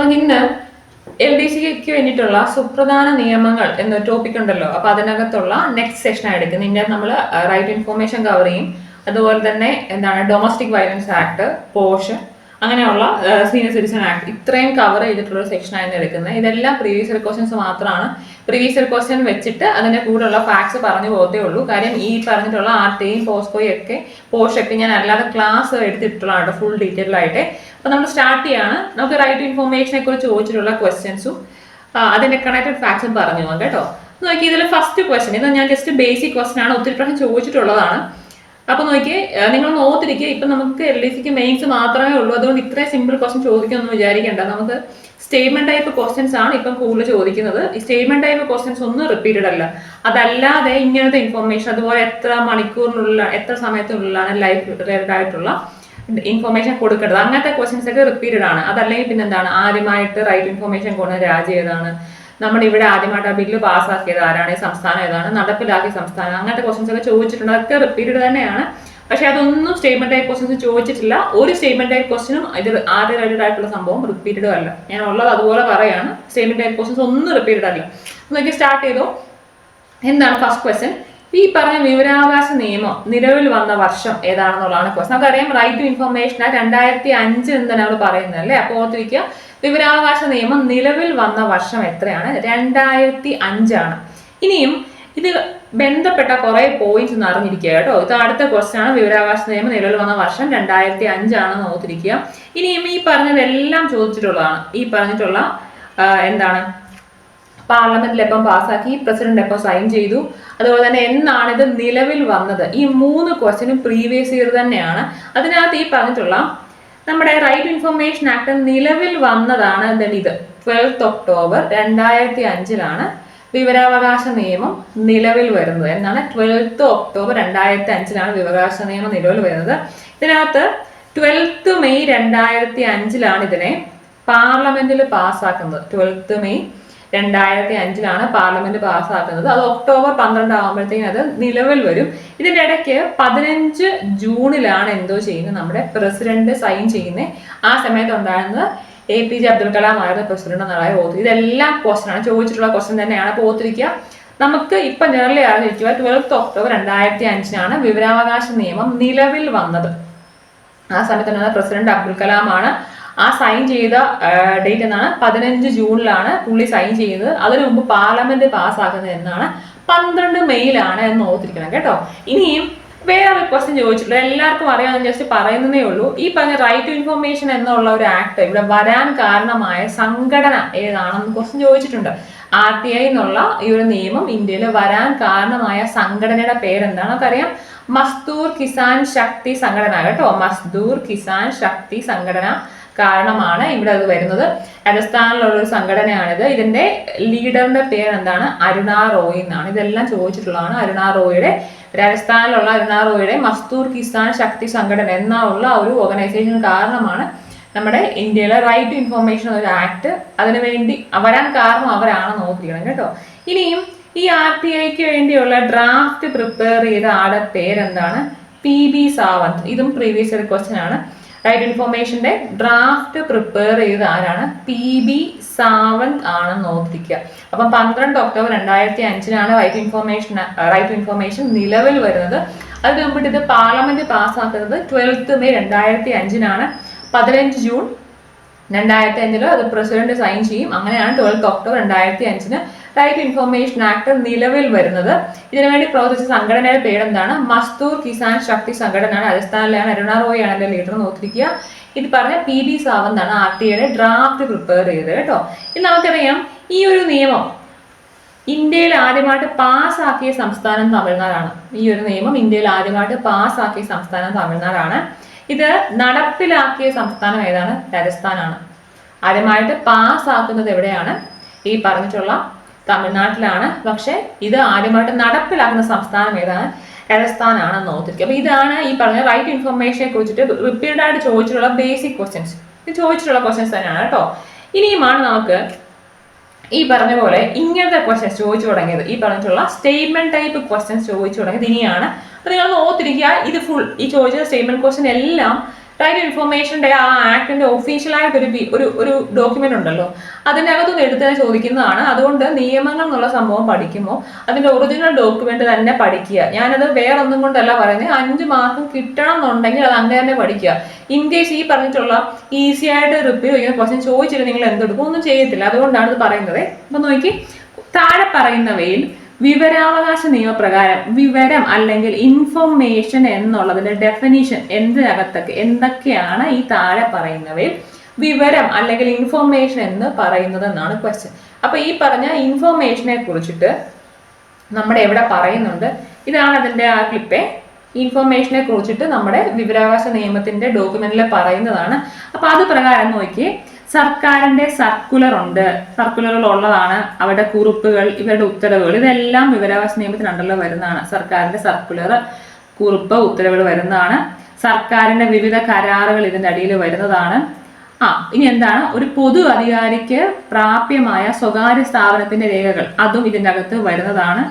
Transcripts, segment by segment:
നമുക്ക് ഇന്ന് LDCക്ക് വേണ്ടിയിട്ടുള്ള സുപ്രധാന നിയമങ്ങൾ എന്ന ടോപ്പിക് ഉണ്ടല്ലോ. അപ്പൊ അതിനകത്തുള്ള നെക്സ്റ്റ് സെഷൻ എടുക്കുന്നത്. ഇതിന്റെ നമ്മൾ റൈറ്റ് ഇൻഫോർമേഷൻ കവർ ചെയ്യും. അതുപോലെ തന്നെ എന്താണ് ഡൊമസ്റ്റിക് വയലൻസ് ആക്ട്, പോഷ്, അങ്ങനെയുള്ള സീനിയർ സിറ്റിസൺ ആക്ട്, ഇത്രയും കവർ ചെയ്തിട്ടുള്ള ഒരു സെക്ഷനായിരുന്നു എടുക്കുന്നത്. ഇതെല്ലാം പ്രീവിയസ് ഇയർ ക്വസ്റ്റ്യൻസ് മാത്രമാണ്. പ്രീവിയസ് ഇയർ ക്വസ്റ്റ്യൻ വെച്ചിട്ട് അതിന്റെ കൂടെയുള്ള ഫാക്ട്സ് പറഞ്ഞു പോകത്തേ ഉള്ളൂ. കാര്യം ഈ പറഞ്ഞിട്ടുള്ള RTയും പോസ്കോയും ഒക്കെ പോഷൊക്കെ ഞാൻ അല്ലാതെ ക്ലാസ് എടുത്തിട്ടുള്ളതാണ് ഫുൾ ഡീറ്റെയിൽ ആയിട്ട്. അപ്പൊ നമ്മൾ സ്റ്റാർട്ട് ചെയ്യാണ്. നമുക്ക് റൈറ്റ് ഇൻഫോർമേഷനെ കുറിച്ച് ചോദിച്ചിട്ടുള്ള ക്വസ്റ്റ്യൻസും അതിന്റെ കണക്റ്റഡ് ഫാക്ട്സും പറഞ്ഞു പോകാം കേട്ടോ. നോക്കി ഇതിൽ ഫസ്റ്റ് ക്വസ്റ്റ്യൻ, ഇത് ഞാൻ ജസ്റ്റ് ബേസിക് ക്വസ്റ്റ്യൻ ആണ്, ഒത്തിരി പ്രാവശ്യം ചോദിച്ചിട്ടുള്ളതാണ്. അപ്പൊ നോക്കിയേ, നിങ്ങൾ ഓർത്തിരിക്കുക. ഇപ്പൊ നമുക്ക് LDCക്ക് മെയിൻസ് മാത്രമേ ഉള്ളൂ, അതുകൊണ്ട് ഇത്രയും സിമ്പിൾ ക്വസ്റ്റ്യൻ ചോദിക്കുമെന്ന് വിചാരിക്കേണ്ട. നമുക്ക് സ്റ്റേറ്റ്മെന്റ് ടൈപ്പ് ക്വസ്റ്റ്യൻസ് ആണ് ഇപ്പം കൂടുതൽ ചോദിക്കുന്നത്. ഈ സ്റ്റേറ്റ്മെന്റ് ടൈപ്പ് ക്വസ്റ്റ്യൻസ് ഒന്നും റിപ്പീറ്റഡ് അല്ല. അതല്ലാതെ ഇങ്ങനത്തെ ഇൻഫോർമേഷൻ, അതുപോലെ എത്ര മണിക്കൂറിനുള്ള എത്ര സമയത്തിനുള്ളിലാണ് ലൈഫ് റിലേറ്റഡ് ആയിട്ടുള്ള ഇൻഫോർമേഷൻ കൊടുക്കേണ്ടത്, അങ്ങനത്തെ ക്വസ്റ്റ്യൻസ് ഒക്കെ റിപ്പീറ്റഡ് ആണ്. അതല്ലെങ്കിൽ പിന്നെ എന്താണ്, ആദ്യമായിട്ട് റൈറ്റ് ഇൻഫോർമേഷൻ കൊണ്ടുവന്ന രാജ്യം ഏതാണ്, നമ്മുടെ ഇവിടെ ആദ്യമായിട്ട് ആ ബില്ല് പാസ്സാക്കിയത് ആരാണ്, സംസ്ഥാനം ഏതാണ്, നടപ്പിലാക്കിയ സംസ്ഥാനം, അങ്ങനത്തെ ക്വസ്റ്റ്യൻസ് ഒക്കെ ചോദിച്ചിട്ടുണ്ട്. അതൊക്കെ റിപ്പീറ്റഡ് തന്നെയാണ്. പക്ഷെ അതൊന്നും സ്റ്റേറ്റ്മെന്റ് ടൈപ്പ് ക്വസ്റ്റ്യൻസ് ചോദിച്ചിട്ടില്ല. ഒരു സ്റ്റേറ്റ്മെന്റ് ടൈപ്പ് ക്വസ്റ്റ്യനും ഇത് ആദ്യ റിലേറ്റഡ് ആയിട്ടുള്ള സംഭവം റിപ്പീറ്റഡും അല്ല. ഞാൻ ഉള്ളത് അതുപോലെ പറയാണ്. സ്റ്റേറ്റ്മെന്റ് ടൈപ്പ് ക്വസ്റ്റ്യൻസ് ഒന്നും റിപ്പീറ്റഡ് അല്ല. നോക്കി സ്റ്റാർട്ട് ചെയ്തോ. എന്താണ് ഫസ്റ്റ് ക്വസ്റ്റ്യൻ? ഈ പറഞ്ഞ വിവരാവകാശ നിയമം നിലവിൽ വന്ന വർഷം ഏതാണെന്നുള്ളതാണ് ക്വസ്റ്റ്യൻ. നമുക്കറിയാം റൈറ്റ് ടു ഇൻഫർമേഷൻ 2005 എന്ന് തന്നെ നമ്മൾ പറയുന്നത് അല്ലേ. അപ്പോൾ ഓർത്തിരിക്കുക, വിവരാവകാശ നിയമം നിലവിൽ വന്ന വർഷം എത്രയാണ്? 2005 ആണ്. ഇനിയും ഇത് ബന്ധപ്പെട്ട കുറെ പോയിന്റ്സ് ഒന്ന് അറിഞ്ഞിരിക്കുക കേട്ടോ. ഇത് അടുത്ത ക്വസ്റ്റ്യൻ ആണ്. വിവരാവകാശ നിയമം നിലവിൽ വന്ന വർഷം 2005 ആണെന്ന് ഓർത്തിരിക്കുക. ഇനിയും ഈ പറഞ്ഞതെല്ലാം ചോദിച്ചിട്ടുള്ളതാണ്. ഈ പറഞ്ഞിട്ടുള്ള എന്താണ്, പാർലമെന്റിൽ എപ്പം പാസ്സാക്കി, പ്രസിഡന്റ് എപ്പം സൈൻ ചെയ്തു, അതുപോലെ തന്നെ എന്നാണ് ഇത് നിലവിൽ വന്നത്. ഈ 3 ക്വസ്റ്റ്യനും പ്രീവിയസ് ഇയർ തന്നെയാണ്. അതിനകത്ത് ഈ പറഞ്ഞിട്ടുള്ള നമ്മുടെ റൈറ്റ് ഇൻഫർമേഷൻ ആക്ട് നിലവിൽ വന്നതാണ് ഇത് 12 ഒക്ടോബർ 2005 വിവരാവകാശ നിയമം നിലവിൽ വരുന്നത്. എന്നാണ് 12 ഒക്ടോബർ 2005 വിവരാവകാശ നിയമം നിലവിൽ വരുന്നത്. ഇതിനകത്ത് 12 മെയ് 2005 ഇതിനെ പാർലമെന്റിൽ പാസ്സാക്കുന്നത്. 12 മെയ് 2005 പാർലമെന്റ് പാസ്സാക്കുന്നത്. അത് ഒക്ടോബർ 12 ആകുമ്പോഴത്തേക്കും അത് നിലവിൽ വരും. ഇതിന്റെ ഇടയ്ക്ക് 15 ജൂണിലാണ് എന്തോ ചെയ്യുന്നത്, നമ്മുടെ പ്രസിഡന്റ് സൈൻ ചെയ്യുന്നത്. ആ സമയത്ത് ഉണ്ടായിരുന്നത് APJ അബ്ദുൽ കലാം ആയിരുന്നു പ്രസിഡന്റ് എന്നാണ് ഓർത്തിരിക്കുക. ഇതെല്ലാം ക്വസ്റ്റൻ ആണ്, ചോദിച്ചിട്ടുള്ള ക്വസ്റ്റൻ തന്നെയാണ്. അപ്പോൾ ഓർത്തിരിക്കുക. നമുക്ക് ഇപ്പൊ ജനറലി അറിഞ്ഞിരിക്കുക 12 ഒക്ടോബർ 2005 വിവരാവകാശ നിയമം നിലവിൽ വന്നത്. ആ സമയത്ത് പ്രസിഡന്റ് അബ്ദുൽ കലാം ആണ്. ആ സൈൻ ചെയ്ത ഡേറ്റ് എന്നാണ് 15 ജൂണിലാണ് പുള്ളി സൈൻ ചെയ്യുന്നത്. അതിനു മുമ്പ് പാർലമെന്റ് പാസ്സാക്കുന്നത് എന്നാണ് 12 മെയ്യിലാണ് എന്ന് ഓർത്തിരിക്കണം കേട്ടോ. ഇനിയും വേറെ ക്വസ്റ്റ്യൻ ചോദിച്ചിട്ടുള്ള എല്ലാവർക്കും അറിയാമെന്ന് ജസ്റ്റ് പറയുന്നതേ ഉള്ളൂ. ഈ പറഞ്ഞ റൈറ്റ് ടു ഇൻഫോർമേഷൻ എന്നുള്ള ഒരു ആക്ട് ഇവിടെ വരാൻ കാരണമായ സംഘടന ഏതാണെന്ന് ക്വസ്റ്റ്യൻ ചോദിച്ചിട്ടുണ്ട്. RTI എന്നുള്ള ഈ ഒരു നിയമം ഇന്ത്യയിൽ വരാൻ കാരണമായ സംഘടനയുടെ പേരെന്താണ്? നമുക്കറിയാം, മസ്ദൂർ കിസാൻ ശക്തി സംഘടന കേട്ടോ. മസ്ദൂർ കിസാൻ ശക്തി സംഘടന കാരണമാണ് ഇവിടെ അത് വരുന്നത്. രാജസ്ഥാനിലുള്ള ഒരു സംഘടനയാണിത്. ഇതിന്റെ ലീഡറിന്റെ പേര് എന്താണ്? അരുണ റോയ് എന്നാണ്. ഇതെല്ലാം ചോദിച്ചിട്ടുള്ളതാണ്. അരുണ റോയുടെ, രാജസ്ഥാനിലുള്ള അരുണ റോയുടെ മസ്ദൂർ കിസാൻ ശക്തി സംഘടന എന്നുള്ള ഒരു ഓർഗനൈസേഷൻ കാരണമാണ് നമ്മുടെ ഇന്ത്യയിലെ റൈറ്റ് ടു ഇൻഫോർമേഷൻ ഒരു ആക്ട് അതിനു വേണ്ടി വരാൻ കാരണം അവരാണെന്ന് നോക്കിക്കണം കേട്ടോ. ഇനിയും ഈ RTIക്ക് വേണ്ടിയുള്ള ഡ്രാഫ്റ്റ് പ്രിപ്പയർ ചെയ്ത ആളുടെ പേരെന്താണ്? PB സാവന്ത്. ഇതും പ്രീവിയസ് ഇയർ ക്വസ്റ്റ്യൻ ആണ്. റൈറ്റ് ഇൻഫോർമേഷന്റെ ഡ്രാഫ്റ്റ് പ്രിപ്പയർ ചെയ്ത ആരാണ്? PB സാവന്ത് ആണെന്ന് ഓർത്തിരിക്കുക. അപ്പം 12 ഒക്ടോബർ 2005 റൈറ്റ് ഇൻഫോർമേഷൻ നിലവിൽ വരുന്നത്. അതിന് മുമ്പിട്ട് ഇത് പാർലമെന്റ് പാസ്സാക്കുന്നത് 12 മെയ് 2005 15 ജൂൺ 2005 അത് പ്രസിഡന്റ് സൈൻ ചെയ്യും. അങ്ങനെയാണ് 12 ഒക്ടോബർ 2005 റൈറ്റ് ഇൻഫോർമേഷൻ ആക്ട് നിലവിൽ വരുന്നത്. ഇതിനുവേണ്ടി പ്രവർത്തിച്ച സംഘടനയുടെ പേരെന്താണ്? മസ്ദൂർ കിസാൻ ശക്തി സംഘടന. രാജസ്ഥാനിലാണ്. അരുണ റോയ് ആണ് അതിന്റെ ലീഡർ നോക്കിയിരിക്കുക. ഇത് പറഞ്ഞ PB സാവന്ത് ആണ് RTIയുടെ ഡ്രാഫ്റ്റ് പ്രിപ്പയർ ചെയ്തത് കേട്ടോ. ഇനി നമുക്കറിയാം, ഈ ഒരു നിയമം ഇന്ത്യയിൽ ആദ്യമായിട്ട് പാസ്സാക്കിയ സംസ്ഥാനം തമിഴ്നാടാണ്. ഈ ഒരു നിയമം ഇന്ത്യയിൽ ആദ്യമായിട്ട് പാസ്സാക്കിയ സംസ്ഥാനം തമിഴ്നാടാണ്. ഇത് നടപ്പിലാക്കിയ സംസ്ഥാനം ഏതാണ്? രാജസ്ഥാനാണ്. ആദ്യമായിട്ട് പാസ്സാക്കുന്നത് എവിടെയാണ്? ഈ പറഞ്ഞിട്ടുള്ള തമിഴ്നാട്ടിലാണ്. പക്ഷെ ഇത് ആദ്യമായിട്ട് നടപ്പിലാക്കുന്ന സംസ്ഥാനം ഏതാണ്? രാജസ്ഥാനാണെന്ന് ഓർത്തിരിക്കുക. അപ്പൊ ഇതാണ് ഈ പറഞ്ഞ റൈറ്റ് ഇൻഫർമേഷനെ കുറിച്ചിട്ട് റിപ്പീറ്റഡ് ആയിട്ട് ചോദിച്ചിട്ടുള്ള ബേസിക് ക്വസ്റ്റ്യൻസ്. ഇത് ചോദിച്ചിട്ടുള്ള ക്വസ്റ്റ്യൻസ് തന്നെയാണ് കേട്ടോ. ഇനിയുമാണ് നമുക്ക് ഈ പറഞ്ഞ പോലെ ഇങ്ങനത്തെ ക്വസ്റ്റ്യൻസ് ചോദിച്ചു തുടങ്ങിയത്. ഈ പറഞ്ഞിട്ടുള്ള സ്റ്റേറ്റ്മെന്റ് ടൈപ്പ് ക്വസ്റ്റ്യൻസ് ചോദിച്ചു തുടങ്ങിയത് ഇനിയാണ്. അപ്പൊ നിങ്ങൾ ഓർത്തിരിക്കുക, ഇത് ഫുൾ ഈ ചോദിച്ച സ്റ്റേറ്റ്മെന്റ് ക്വസ്റ്റ്യൻ എല്ലാം റൈറ്റ് ഇൻഫോർമേഷന്റെ ആ ആക്ടിന്റെ ഒഫീഷ്യലായിട്ട് ഒരു ഡോക്യുമെന്റ് ഉണ്ടല്ലോ, അതിൻ്റെ അകത്തുനിന്ന് എടുത്താൽ ചോദിക്കുന്നതാണ്. അതുകൊണ്ട് നിയമങ്ങൾ എന്നുള്ള സംഭവം പഠിക്കുമ്പോൾ അതിന്റെ ഒറിജിനൽ ഡോക്യുമെന്റ് തന്നെ പഠിക്കുക. ഞാനത് വേറെ ഒന്നും കൊണ്ടല്ല പറയുന്നത്, 5 മാർക്കും കിട്ടണം എന്നുണ്ടെങ്കിൽ അത് അങ്ങനെ തന്നെ പഠിക്കുക. ഇൻ കേസ് ഈ പറഞ്ഞിട്ടുള്ള ഈസി ആയിട്ട് റിപ്പീറ്റ് ചെയ്യുന്ന ക്വസ്റ്റ്യൻ ചോദിച്ചിട്ട് നിങ്ങൾ എന്തെടുക്കും, ഒന്നും ചെയ്യത്തില്ല. അതുകൊണ്ടാണ് ഇത് പറയുന്നത്. അപ്പൊ നോക്കി, താഴെ പറയുന്നവയിൽ വിവരാവകാശ നിയമപ്രകാരം വിവരം അല്ലെങ്കിൽ ഇൻഫർമേഷൻ എന്നുള്ളതിന്റെ ഡെഫിനിഷൻ എന്തൊക്കെയാണ് ഈ താഴെ പറയുന്നവയിൽ വിവരം അല്ലെങ്കിൽ ഇൻഫർമേഷൻ എന്ന് പറയുന്നത് എന്നാണ് ക്വസ്റ്റ്യൻ. അപ്പൊ ഈ പറഞ്ഞ ഇൻഫർമേഷനെ കുറിച്ചിട്ട് നമ്മുടെ എവിടെ പറയുന്നുണ്ട്, ഇതാണ് അതിന്റെ ആ ക്ലിപ്പേ. ഇൻഫർമേഷനെ കുറിച്ചിട്ട് നമ്മുടെ വിവരാവകാശ നിയമത്തിന്റെ ഡോക്യുമെന്റിൽ പറയുന്നതാണ്. അപ്പൊ അത് പ്രകാരം നോക്കി, സർക്കാരിന്റെ സർക്കുലർ ഉണ്ട്, സർക്കുലറുകൾ ഉള്ളതാണ്, അവരുടെ കുറിപ്പുകൾ, ഇവരുടെ ഉത്തരവുകൾ, ഇതെല്ലാം വിവരാവകാശ നിയമത്തിനുണ്ടല്ലോ വരുന്നതാണ്. സർക്കാരിന്റെ സർക്കുലർ, കുറിപ്പ്, ഉത്തരവുകൾ വരുന്നതാണ്. സർക്കാരിന്റെ വിവിധ കരാറുകൾ ഇതിന്റെ അടിയിൽ വരുന്നതാണ്. ഇനി എന്താണ്, ഒരു പൊതു അധികാരിക്ക് പ്രാപ്യമായ സ്വകാര്യ സ്ഥാപനത്തിന്റെ രേഖകൾ, അതും ഇതിൻ്റെ അകത്ത് വരുന്നതാണ്.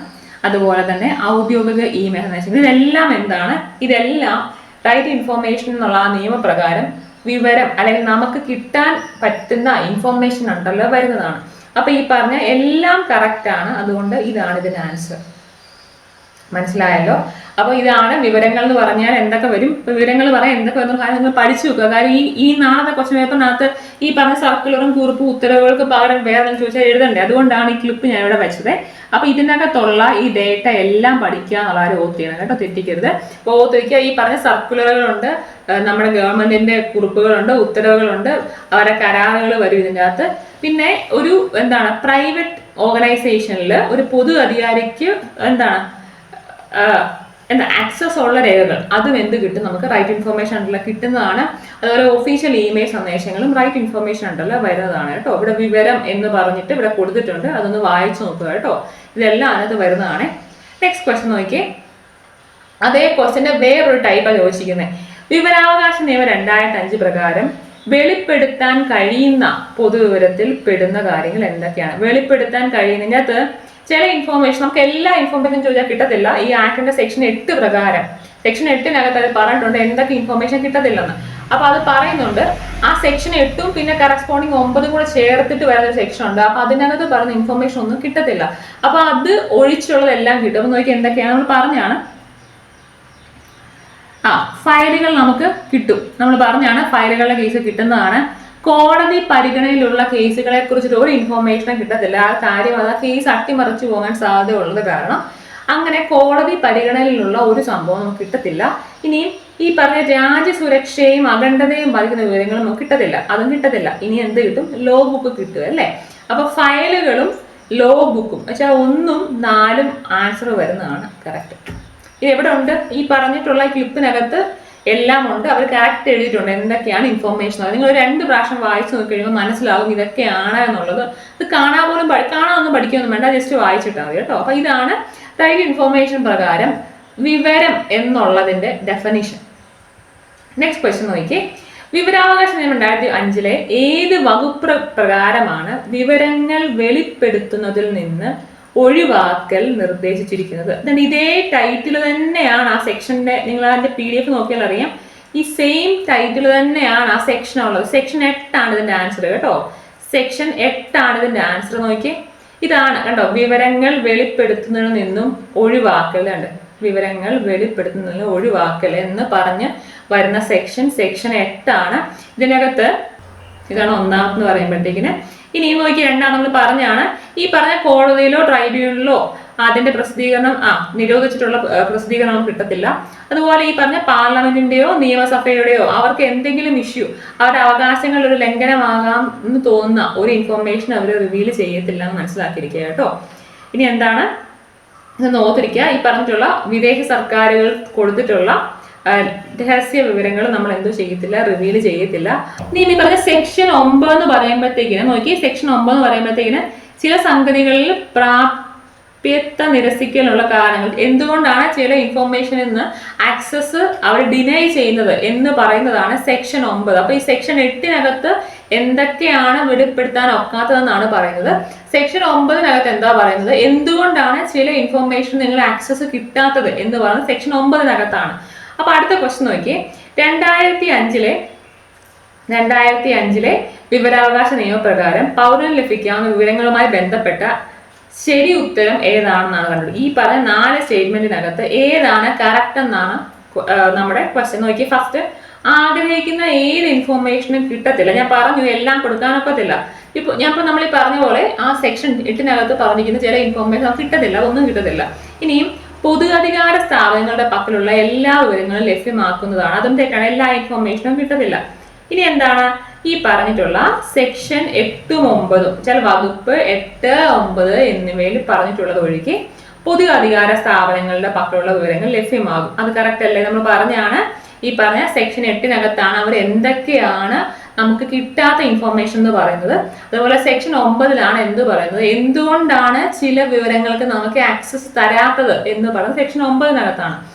അതുപോലെ തന്നെ ഔദ്യോഗിക ഇമെയിൽ സന്ദേശങ്ങൾ, ഇതെല്ലാം എന്താണ്, ഇതെല്ലാം റൈറ്റ് ഇൻഫോർമേഷൻ എന്നുള്ള ആ നിയമപ്രകാരം വിവരം അല്ലെങ്കിൽ നമുക്ക് കിട്ടാൻ പറ്റുന്ന ഇൻഫോർമേഷൻ ഉണ്ടല്ലോ വരുന്നതാണ്. അപ്പൊ ഈ പറഞ്ഞ എല്ലാം കറക്റ്റ് ആണ്. അതുകൊണ്ട് ഇതാണ് ഇതിന്റെ ആൻസർ. മനസ്സിലായല്ലോ? അപ്പൊ ഇതാണ് വിവരങ്ങൾ എന്ന് പറഞ്ഞാൽ എന്തൊക്കെ വരും. ഇപ്പൊ വിവരങ്ങൾ പറയാൻ എന്തൊക്കെ വരുന്ന കാര്യം നിങ്ങൾ പഠിച്ചു വെക്കുക. കാര്യം ഈ നാളത്തെ ക്വസ്റ്റ്യൻ പേപ്പറിനകത്ത് ഈ പറഞ്ഞ സർക്കുലറും കുറിപ്പും ഉത്തരവുകൾക്ക് പകരം വേറെ ചോദിച്ചാൽ എഴുതണ്ടേ. അതുകൊണ്ടാണ് ഈ ക്ലിപ്പ് ഞാൻ ഇവിടെ വെച്ചത്. അപ്പൊ ഇതിനകത്തുള്ള ഈ ഡേറ്റ എല്ലാം പഠിക്കുക എന്നുള്ള കാര്യം ഓർത്ത് ചെയ്യണം കേട്ടോ, തെറ്റിക്കരുത്. അപ്പോൾ ഓർത്ത് വയ്ക്കുക, ഈ പറഞ്ഞ സർക്കുലറുകളുണ്ട്, നമ്മുടെ ഗവൺമെന്റിന്റെ കുറിപ്പുകളുണ്ട്, ഉത്തരവുകളുണ്ട്, അവരുടെ കരാറുകൾ വരും ഇതിൻ്റെ അകത്ത്. പിന്നെ ഒരു എന്താണ്, പ്രൈവറ്റ് ഓർഗനൈസേഷനിൽ ഒരു പൊതു അധികാരിക്ക് എന്താണ് ആക്സസ് ഉള്ള രേഖകൾ, അതും എന്ത് കിട്ടും, നമുക്ക് റൈറ്റ് ഇൻഫർമേഷൻ ഉണ്ടല്ലോ കിട്ടുന്നതാണ്. അതുപോലെ ഒഫീഷ്യൽ ഇമെയിൽ സന്ദേശങ്ങളും റൈറ്റ് ഇൻഫർമേഷൻ ഉണ്ടല്ലോ വരുന്നതാണ് കേട്ടോ. ഇവിടെ വിവരം എന്ന് പറഞ്ഞിട്ട് ഇവിടെ കൊടുത്തിട്ടുണ്ട്, അതൊന്ന് വായിച്ചു നോക്കുക കേട്ടോ. ഇതെല്ലാം അതിനകത്ത് വരുന്നതാണ്. നെക്സ്റ്റ് ക്വസ്റ്റ്യൻ നോക്കിയേ, അതേ ക്വസ്റ്റ്യന്റെ വേറൊരു ടൈപ്പാണ് ചോദിച്ചിരിക്കുന്നത്. വിവരാവകാശ നിയമം 2005 പ്രകാരം വെളിപ്പെടുത്താൻ കഴിയുന്ന പൊതുവിവരത്തിൽ പെടുന്ന കാര്യങ്ങൾ എന്തൊക്കെയാണ്? വെളിപ്പെടുത്താൻ കഴിയുന്നതിൻ്റെ അകത്ത് ചില ഇൻഫോർമേഷൻ, നമുക്ക് എല്ലാ ഇൻഫോർമേഷൻ ചോദിച്ചാൽ കിട്ടത്തില്ല. ഈ ആക്ടിന്റെ സെക്ഷൻ 8 പ്രകാരം, സെക്ഷൻ 8-നകത്ത് അത് പറഞ്ഞിട്ടുണ്ട് എന്തൊക്കെ ഇൻഫോർമേഷൻ കിട്ടത്തില്ലെന്ന്. അപ്പൊ അത് പറയുന്നുണ്ട്. ആ സെക്ഷൻ 8ഉം പിന്നെ കറസ്പോണ്ടിങ് 9 കൂടെ ചേർത്തിട്ട് വരുന്ന ഒരു സെക്ഷൻ ഉണ്ട്. അപ്പൊ അതിനകത്ത് പറഞ്ഞ ഇൻഫോർമേഷൻ ഒന്നും കിട്ടത്തില്ല. അപ്പൊ അത് ഒഴിച്ചുള്ളതെല്ലാം കിട്ടും. അപ്പൊ നോക്കി എന്തൊക്കെയാണ് നമ്മൾ പറഞ്ഞാണ്. ഫയലുകൾ നമുക്ക് കിട്ടും, നമ്മൾ പറഞ്ഞാണ് ഫയലുകളുടെ കേസ് കിട്ടുന്നതാണ്. കോടതി പരിഗണനയിലുള്ള കേസുകളെ കുറിച്ചിട്ട് ഒരു ഇൻഫോർമേഷനും കിട്ടത്തില്ല. ആ കാര്യം അത് കേസ് അട്ടിമറിച്ചു പോകാൻ സാധ്യതയുള്ളത് കാരണം അങ്ങനെ കോടതി പരിഗണനയിലുള്ള ഒരു സംഭവം നമുക്ക് കിട്ടത്തില്ല. ഇനിയും ഈ പറഞ്ഞ രാജ്യസുരക്ഷയും അഖണ്ഡതയും ബാധിക്കുന്ന വിവരങ്ങളും നമുക്ക് കിട്ടത്തില്ല, അതും കിട്ടത്തില്ല. ഇനി എന്ത് കിട്ടും? ലോ ബുക്ക് കിട്ടുക അല്ലേ. അപ്പൊ ഫയലുകളും ലോ ബുക്കും വെച്ചാൽ 1ഉം 4ഉം ആൻസർ വരുന്നതാണ് കറക്റ്റ്. ഇത് എവിടെ ഉണ്ട്? ഈ പറഞ്ഞിട്ടുള്ള ക്ലിപ്പിനകത്ത് എല്ലാം ഉണ്ട്. അവർ കറക്റ്റ് എഴുതിയിട്ടുണ്ട് എന്തൊക്കെയാണ് ഇൻഫോർമേഷൻ. നിങ്ങൾ 2 പ്രാവശ്യം വായിച്ചു നോക്കി കഴിയുമ്പോൾ മനസ്സിലാവും ഇതൊക്കെയാണ് എന്നുള്ളത്. ഇത് കാണാനൊന്നും പഠിക്കുകയൊന്നും വേണ്ട, ജസ്റ്റ് വായിച്ചിട്ടാൽ മതി കേട്ടോ. അപ്പൊ ഇതാണ് റൈറ്റ് ഇൻഫോർമേഷൻ പ്രകാരം വിവരം എന്നുള്ളതിന്റെ ഡെഫിനിഷൻ. നെക്സ്റ്റ് ക്വസ്റ്റ്യൻ നോക്കിയേ, വിവരാവകാശ നിയമം 2005 ഏത് വകുപ്പ് പ്രകാരമാണ് വിവരങ്ങൾ വെളിപ്പെടുത്തുന്നതിൽ നിന്ന് ഒഴിവാക്കൽ നിർദ്ദേശിച്ചിരിക്കുന്നത്? ഇതേ ടൈറ്റിൽ തന്നെയാണ് ആ സെക്ഷന്റെ, നിങ്ങൾ അതിന്റെ PDF നോക്കിയാൽ അറിയാം. ഈ സെയിം ടൈറ്റിൽ തന്നെയാണ് ആ സെക്ഷൻ ഉള്ളത്. സെക്ഷൻ 8 ആണ് ഇതിന്റെ ആൻസർ കേട്ടോ. സെക്ഷൻ 8 ആണ് ഇതിന്റെ ആൻസർ. നോക്കിയേ, ഇതാണ് കണ്ടോ, വിവരങ്ങൾ വെളിപ്പെടുത്തുന്നതിൽ നിന്നും ഒഴിവാക്കൽ. ഉണ്ട്, വിവരങ്ങൾ വെളിപ്പെടുത്തുന്നതിൽ ഒഴിവാക്കൽ എന്ന് പറഞ്ഞ് വരുന്ന സെക്ഷൻ 8 ആണ്. ഇതിനകത്ത് ഇതാണ് 1-ാമത്തെ പറയുമ്പോഴത്തേക്കിന്. ഇനി നോക്കി 2 നമ്മൾ പറഞ്ഞാണ്, ഈ പറഞ്ഞ കോടതിയിലോ ട്രൈബ്യൂണലിലോ അതിന്റെ പ്രസിദ്ധീകരണം നിരോധിച്ചിട്ടുള്ള പ്രസിദ്ധീകരണം കിട്ടത്തില്ല. അതുപോലെ ഈ പറഞ്ഞ പാർലമെന്റിന്റെയോ നിയമസഭയുടെയോ അവർക്ക് എന്തെങ്കിലും ഇഷ്യൂ, അവരുടെ അവകാശങ്ങൾ ഒരു ലംഘനമാകാം എന്ന് തോന്നുന്ന ഒരു ഇൻഫോർമേഷൻ അവർ റിവീൽ ചെയ്യത്തില്ല എന്ന് മനസ്സിലാക്കിയിരിക്കുക കേട്ടോ. ഇനി എന്താണ് ഇതൊന്ന് ഓർത്തിരിക്കുക. ഈ പറഞ്ഞിട്ടുള്ള വിദേശ സർക്കാരുകൾ കൊടുത്തിട്ടുള്ള രഹസ്യ വിവരങ്ങൾ നമ്മൾ എന്തോ ചെയ്യത്തില്ല, റിവീൽ ചെയ്യത്തില്ല. ഇനി ഈ പറഞ്ഞ സെക്ഷൻ 9 എന്ന് പറയുമ്പോഴത്തേക്കിന് നോക്കി, സെക്ഷൻ 9 എന്ന് പറയുമ്പോഴത്തേക്കിന് ചില സംഗതികളിൽ പ്രാപ്യത്വ നിരസിക്കലുള്ള കാരണങ്ങൾ, എന്തുകൊണ്ടാണ് ചില ഇൻഫോർമേഷനിൽ നിന്ന് ആക്സസ് അവർ ഡിനൈ ചെയ്യുന്നത് എന്ന് പറയുന്നതാണ് സെക്ഷൻ 9. അപ്പൊ ഈ സെക്ഷൻ 8-നകത്ത് എന്തൊക്കെയാണ് വെളിപ്പെടുത്താൻ ഒക്കാത്തതെന്നാണ് പറയുന്നത്. സെക്ഷൻ 9-നകത്ത് എന്താ പറയുന്നത്, എന്തുകൊണ്ടാണ് ചില ഇൻഫോർമേഷൻ നിങ്ങൾ ആക്സസ് കിട്ടാത്തത് എന്ന് പറയുന്നത് സെക്ഷൻ 9-നകത്താണ്. അപ്പൊ അടുത്ത ക്വസ്റ്റ്യൻ നോക്കിയേ, 2005 വിവരാവകാശ നിയമപ്രകാരം പൗരന് ലഭിക്കാവുന്ന വിവരങ്ങളുമായി ബന്ധപ്പെട്ട ശരി ഉത്തരം ഏതാണെന്നാണ് കണ്ടത്. ഈ പറഞ്ഞ 4 സ്റ്റേറ്റ്മെന്റിനകത്ത് ഏതാണ് കറക്റ്റ് എന്നാണ് നമ്മുടെ ക്വസ്റ്റ്യൻ. നോക്കി, ഫസ്റ്റ്, ആഗ്രഹിക്കുന്ന ഏത് ഇൻഫോർമേഷനും കിട്ടത്തില്ല. ഞാൻ പറഞ്ഞു എല്ലാം കൊടുക്കാനൊക്കത്തില്ല. ഇപ്പൊ നമ്മൾ ഈ പറഞ്ഞ പോലെ ആ സെക്ഷൻ 8 പറഞ്ഞിരിക്കുന്ന ചില ഇൻഫോർമേഷൻ നമുക്ക് കിട്ടത്തില്ല, അതൊന്നും കിട്ടത്തില്ല. ഇനിയും പൊതുഅധികാര സ്ഥാപനങ്ങളുടെ പക്കലുള്ള എല്ലാ വിവരങ്ങളും ലഭ്യമാക്കുന്നതാണ്, അതും തെറ്റാണ്, എല്ലാ ഇൻഫോർമേഷനും കിട്ടത്തില്ല. ഇനി എന്താണ് ഈ പറഞ്ഞിട്ടുള്ള സെക്ഷൻ 8ഉം 9ഉം ചില വകുപ്പ് 8, 9 എന്നിവയിൽ പറഞ്ഞിട്ടുള്ളത് ഒഴികെ പൊതു അധികാര സ്ഥാപനങ്ങളുടെ പക്കലുള്ള വിവരങ്ങൾ ലഭ്യമാകും. അത് കറക്റ്റ് അല്ലേ? നമ്മൾ പറഞ്ഞാണ് ഈ പറഞ്ഞ സെക്ഷൻ 8 അവർ എന്തൊക്കെയാണ് നമുക്ക് കിട്ടാത്ത ഇൻഫോർമേഷൻ എന്ന് പറയുന്നത്. അതുപോലെ സെക്ഷൻ 9 എന്ത് പറയുന്നത്, എന്തുകൊണ്ടാണ് ചില വിവരങ്ങൾക്ക് നമുക്ക് ആക്സസ് തരാത്തത് എന്ന് പറയുന്നത് സെക്ഷൻ 9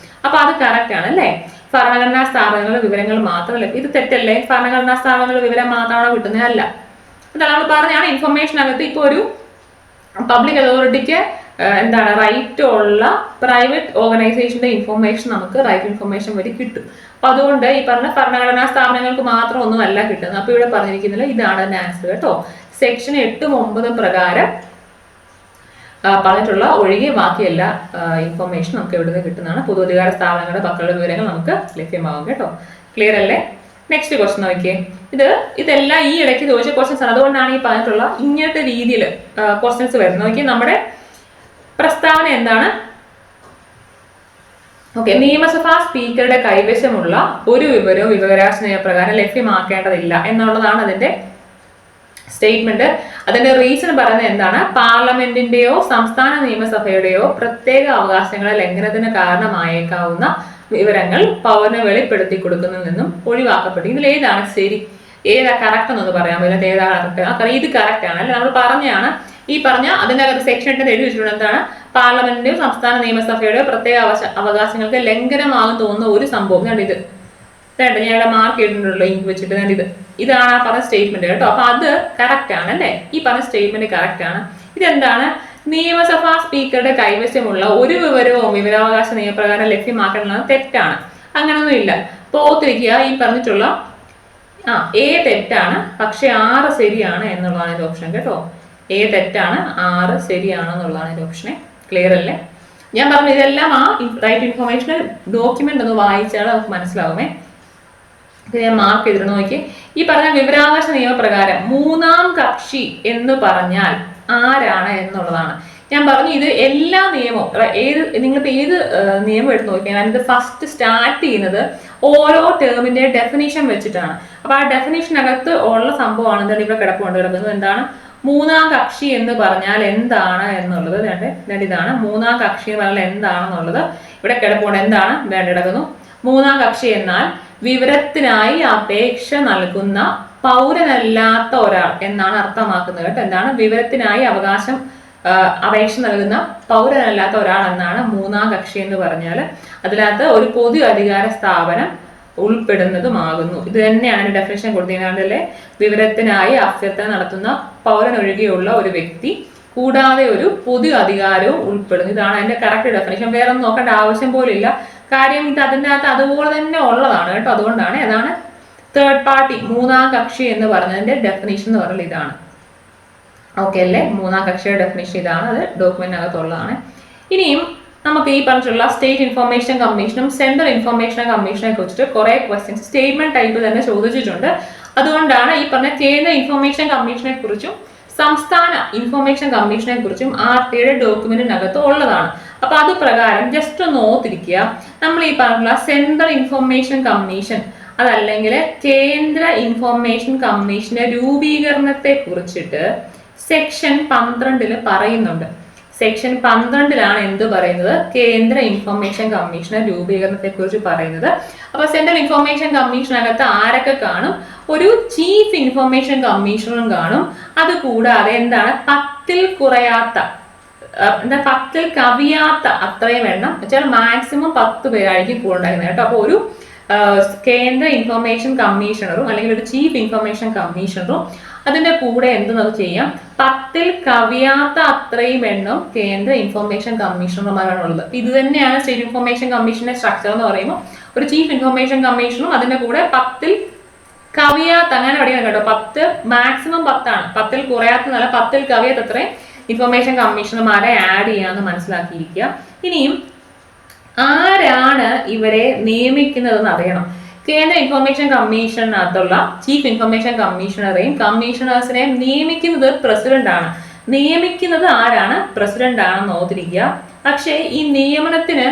അപ്പൊ അത് കറക്റ്റ് ആണ് അല്ലേ? ഭരണഘടനാ സ്ഥാപനങ്ങളുടെ വിവരങ്ങൾ മാത്രമല്ല, ഇത് തെറ്റല്ലേ? ഭരണഘടനാ സ്ഥാപനങ്ങളുടെ വിവരം മാത്രമാണോ കിട്ടുന്നത്? അല്ല. അതാണ് നമ്മൾ പറഞ്ഞാണ് ഇൻഫർമേഷനകത്ത് ഇപ്പൊ ഒരു പബ്ലിക് അതോറിറ്റിക്ക് എന്താണ് റൈറ്റ് ഉള്ള പ്രൈവറ്റ് ഓർഗനൈസേഷന്റെ ഇൻഫർമേഷൻ നമുക്ക് റൈറ്റ് ഇൻഫർമേഷൻ വഴി കിട്ടും. അപ്പൊ അതുകൊണ്ട് ഈ പറഞ്ഞ ഭരണഘടനാ സ്ഥാപനങ്ങൾക്ക് മാത്രം ഒന്നും അല്ല കിട്ടുന്നത്. അപ്പൊ ഇവിടെ പറഞ്ഞിരിക്കുന്നില്ല, ഇതാണ് അതിന്റെ ആൻസർ കേട്ടോ. സെക്ഷൻ 8ഉം 9ഉം പ്രകാരം പറഞ്ഞിട്ടുള്ള ഒഴികെ ബാക്കി എല്ലാ ഇൻഫർമേഷൻ നമുക്ക് എവിടെ നിന്ന് കിട്ടുന്നതാണ്. പൊതുഅധികാര സ്ഥാപനങ്ങളുടെ പക്കലുള്ള വിവരങ്ങൾ നമുക്ക് ലഭ്യമാകും കേട്ടോ. ക്ലിയർ അല്ലേ? നെക്സ്റ്റ് ക്വസ്റ്റ്യൻ നോക്കിയേ. ഇതെല്ലാം ഈ ഇടയ്ക്ക് ചോദിച്ച ക്വസ്റ്റ്യൻസ് ആണ്. അതുകൊണ്ടാണ് ഈ പറഞ്ഞിട്ടുള്ള ഇങ്ങനത്തെ രീതിയിൽ ക്വസ്റ്റ്യൻസ് വരുന്നത്. നോക്കിയേ, നമ്മുടെ പ്രസ്താവന എന്താണ്? ഓക്കെ, നിയമസഭാ സ്പീക്കറുടെ കൈവശമുള്ള ഒരു വിവരവും വിവരാവകാശ നിയമപ്രകാരം ലഭ്യമാക്കേണ്ടതില്ല എന്നുള്ളതാണ് അതിന്റെ സ്റ്റേറ്റ്മെന്റ്. അതിന്റെ റീസൺ പറയുന്നത് എന്താണ്? പാർലമെന്റിന്റെയോ സംസ്ഥാന നിയമസഭയുടെയോ പ്രത്യേക അവകാശങ്ങളെ ലംഘനത്തിന് കാരണമായേക്കാവുന്ന വിവരങ്ങൾ പൗരന് വെളിപ്പെടുത്തി കൊടുക്കുന്നതിൽ നിന്നും ഒഴിവാക്കപ്പെട്ടു. ഇതിൽ ഏതാണ് ശരി, ഏതാ കറക്റ്റ് എന്നൊന്ന് പറയാൻ പറ്റില്ല. ഏതാണ് കറക്റ്റ്? ഇത് കറക്റ്റ് ആണ് അല്ലെ? നമ്മൾ പറഞ്ഞാണ് ഈ പറഞ്ഞ അതിനകത്ത് സെക്ഷൻ 8 എഴുതി വെച്ചിട്ടുണ്ട്. എന്താണ്? പാർലമെന്റിന്റെയോ സംസ്ഥാന നിയമസഭയുടെയോ പ്രത്യേക അവകാശങ്ങൾക്ക് ലംഘനമാകും തോന്നുന്ന ഒരു സംഭവം. ഇത് ഞാൻ ഇവിടെ മാർക്ക് ചെയ്തിട്ടുണ്ടല്ലോ ഇങ്ക് വെച്ചിട്ട്. ഇതാണ് ആ പറഞ്ഞ സ്റ്റേറ്റ്മെന്റ് കേട്ടോ. അപ്പൊ അത് കറക്റ്റ് ആണ് അല്ലേ? ഈ പറഞ്ഞ സ്റ്റേറ്റ്മെന്റ് കറക്റ്റ് ആണ്. ഇതെന്താണ്? നിയമസഭാ സ്പീക്കറുടെ കൈവശമുള്ള ഒരു വിവരവും വിവരാവകാശ നിയമപ്രകാരം ലഭ്യമാക്കണമെന്നത് തെറ്റാണ്. അങ്ങനൊന്നും ഇല്ല. പോത്തിരിക്കുക. ഈ പറഞ്ഞിട്ടുള്ള എ തെറ്റാണ്, പക്ഷെ 6 ശരിയാണ് എന്നുള്ളതാണ് എന്റെ ഓപ്ഷൻ കേട്ടോ. എ തെറ്റാണ്, 6 ശരിയാണ് എന്നുള്ളതാണ് എന്റെ ഓപ്ഷനെ. ക്ലിയർ അല്ലേ? ഞാൻ പറഞ്ഞു ഇതെല്ലാം ആ റൈറ്റ് ഇൻഫർമേഷൻ ഡോക്യുമെന്റ് ഒന്ന് വായിച്ചാൽ നമുക്ക് മനസ്സിലാവുമേ. ഞാൻ മാർക്ക് ചെയ്തിട്ട് നോക്കി. ഈ പറഞ്ഞ വിവരാവകാശ നിയമപ്രകാരം 3ാം കക്ഷി എന്ന് പറഞ്ഞാൽ ആരാണ് എന്നുള്ളതാണ്. ഞാൻ പറഞ്ഞു ഇത് എല്ലാ നിയമവും നിങ്ങളിപ്പോ ഏത് നിയമം എടുത്ത് നോക്കിയാൽ ഞാനിത് ഫസ്റ്റ് സ്റ്റാർട്ട് ചെയ്യുന്നത് ഓരോ ടേമിന്റെ ഡെഫിനിഷൻ വെച്ചിട്ടാണ്. അപ്പൊ ആ ഡെഫിനിഷനകത്ത് ഉള്ള സംഭവമാണ് എന്താണ് ഇവിടെ കിടക്കുന്നത്. എന്താണ് 3ാം കക്ഷി എന്ന് പറഞ്ഞാൽ എന്താണ് എന്നുള്ളത്. ഇതാണ് 3ാം കക്ഷി എന്ന് പറഞ്ഞാൽ എന്താണെന്നുള്ളത് ഇവിടെ കിടപ്പുണ്ട്. എന്താണ് കിടക്കുന്നു? 3ാം കക്ഷി എന്നാൽ വിവരത്തിനായി അപേക്ഷ നൽകുന്ന പൗരനല്ലാത്ത ഒരാൾ എന്നാണ് അർത്ഥമാക്കുന്നത് കേട്ടോ. എന്താണ്? വിവരത്തിനായി അപേക്ഷ നൽകുന്ന പൗരനല്ലാത്ത ഒരാൾ എന്നാണ് 3ാം കക്ഷി എന്ന് പറഞ്ഞാൽ. അതിനകത്ത് ഒരു പൊതു അധികാര സ്ഥാപനം ഉൾപ്പെടുന്നതുമാകുന്നു. ഇത് തന്നെയാണ് ഡെഫിനേഷൻ കൊടുത്തിരിക്കുന്നത്. വിവരത്തിനായി അഭ്യർത്ഥന നടത്തുന്ന പൗരൻ ഒഴികെയുള്ള ഒരു വ്യക്തി കൂടാതെ ഒരു പൊതു അധികാരവും ഉൾപ്പെടുന്നു. ഇതാണ് അതിന്റെ കറക്റ്റ് ഡെഫിനേഷൻ. വേറെ ഒന്നും നോക്കേണ്ട ആവശ്യം പോലും ഇല്ല. കാര്യം ഇത് അതിൻ്റെ അകത്ത് അതുപോലെ തന്നെ ഉള്ളതാണ് കേട്ടോ. അതുകൊണ്ടാണ് അതാണ് തേർഡ് പാർട്ടി 3ാം കക്ഷി എന്ന് പറഞ്ഞതിന്റെ ഡെഫിനേഷൻ എന്ന് പറഞ്ഞാൽ ഇതാണ്. ഓക്കെ അല്ലേ? 3ാം കക്ഷിയുടെ ഡെഫിനേഷൻ ഇതാണ്. അത് ഡോക്യുമെന്റിനകത്തുള്ളതാണ്. ഇനിയും നമുക്ക് ഈ പറഞ്ഞിട്ടുള്ള സ്റ്റേറ്റ് ഇൻഫർമേഷൻ കമ്മീഷനും സെൻട്രൽ ഇൻഫർമേഷൻ കമ്മീഷനെ കുറിച്ചിട്ട് കുറെ ക്വസ്റ്റ്യൻസ് സ്റ്റേറ്റ്മെന്റ് ടൈപ്പ് തന്നെ ചോദിച്ചിട്ടുണ്ട്. അതുകൊണ്ടാണ് ഈ പറഞ്ഞ കേന്ദ്ര ഇൻഫർമേഷൻ കമ്മീഷനെ കുറിച്ചും സംസ്ഥാന ഇൻഫർമേഷൻ കമ്മീഷനെ കുറിച്ചും RTയുടെ ഡോക്യുമെന്റിനകത്ത് ഉള്ളതാണ്. അപ്പൊ അത് പ്രകാരം ജസ്റ്റ് ഒന്ന് ഓർത്തിരിക്കുക. നമ്മൾ ഈ പറഞ്ഞ സെൻട്രൽ ഇൻഫർമേഷൻ കമ്മീഷൻ അതല്ലെങ്കിൽ കേന്ദ്ര ഇൻഫർമേഷൻ കമ്മീഷന്റെ രൂപീകരണത്തെ കുറിച്ചിട്ട് സെക്ഷൻ 12 പറയുന്നുണ്ട്. സെക്ഷൻ 12 എന്ത് പറയുന്നത്? കേന്ദ്ര ഇൻഫർമേഷൻ കമ്മീഷന്റെ രൂപീകരണത്തെ കുറിച്ച് പറയുന്നത്. അപ്പൊ സെൻട്രൽ ഇൻഫർമേഷൻ കമ്മീഷനകത്ത് ആരൊക്കെ കാണും? ഒരു ചീഫ് ഇൻഫർമേഷൻ കമ്മീഷണറും കാണും. അതുകൂടാതെ എന്താണ് 10ൽ കുറയാത്ത 10ൽ കവിയാത്ത അത്രയും എണ്ണം വെച്ചാൽ മാക്സിമം 10 പേരായിരിക്കും കൂടെ ഉണ്ടായിരുന്നത് കേട്ടോ. അപ്പൊ ഒരു കേന്ദ്ര ഇൻഫർമേഷൻ കമ്മീഷണറും അല്ലെങ്കിൽ ഒരു ചീഫ് ഇൻഫർമേഷൻ കമ്മീഷണറും അതിന്റെ കൂടെ എന്തെന്നത് ചെയ്യാം? 10ൽ കവിയാത്ത അത്രയും എണ്ണം കേന്ദ്ര ഇൻഫർമേഷൻ കമ്മീഷണർമാരാണ് ഉള്ളത്. ഇത് തന്നെയാണ് സ്റ്റേറ്റ് ഇൻഫർമേഷൻ കമ്മീഷന്റെ സ്ട്രക്ചർ എന്ന് പറയുമ്പോൾ ഒരു ചീഫ് ഇൻഫർമേഷൻ കമ്മീഷനും അതിന്റെ കൂടെ 10-ൽ കവിയാത്ത, അങ്ങനെ പഠിക്കണം കേട്ടോ. 10 മാക്സിമം 10ആണ്, 10-ൽ കുറയാത്തതല്ല, 10-ൽ കവിയാത്ത അത്രയും ഇൻഫർമേഷൻ കമ്മീഷണർമാരെ ആഡ് ചെയ്യാന്ന് മനസ്സിലാക്കിയിരിക്കുക. ഇനിയും ആരാണ് ഇവരെ നിയമിക്കുന്നതെന്ന് അറിയണം. കേന്ദ്ര ഇൻഫർമേഷൻ കമ്മീഷനകത്തുള്ള ചീഫ് ഇൻഫർമേഷൻ കമ്മീഷണറെയും കമ്മീഷണേഴ്സിനെയും നിയമിക്കുന്നത് പ്രസിഡന്റ് ആണ്. നിയമിക്കുന്നത് ആരാണ്? പ്രസിഡന്റ് ആണെന്ന് ഓർത്തിരിക്കുക. പക്ഷേ ഈ നിയമനത്തിന്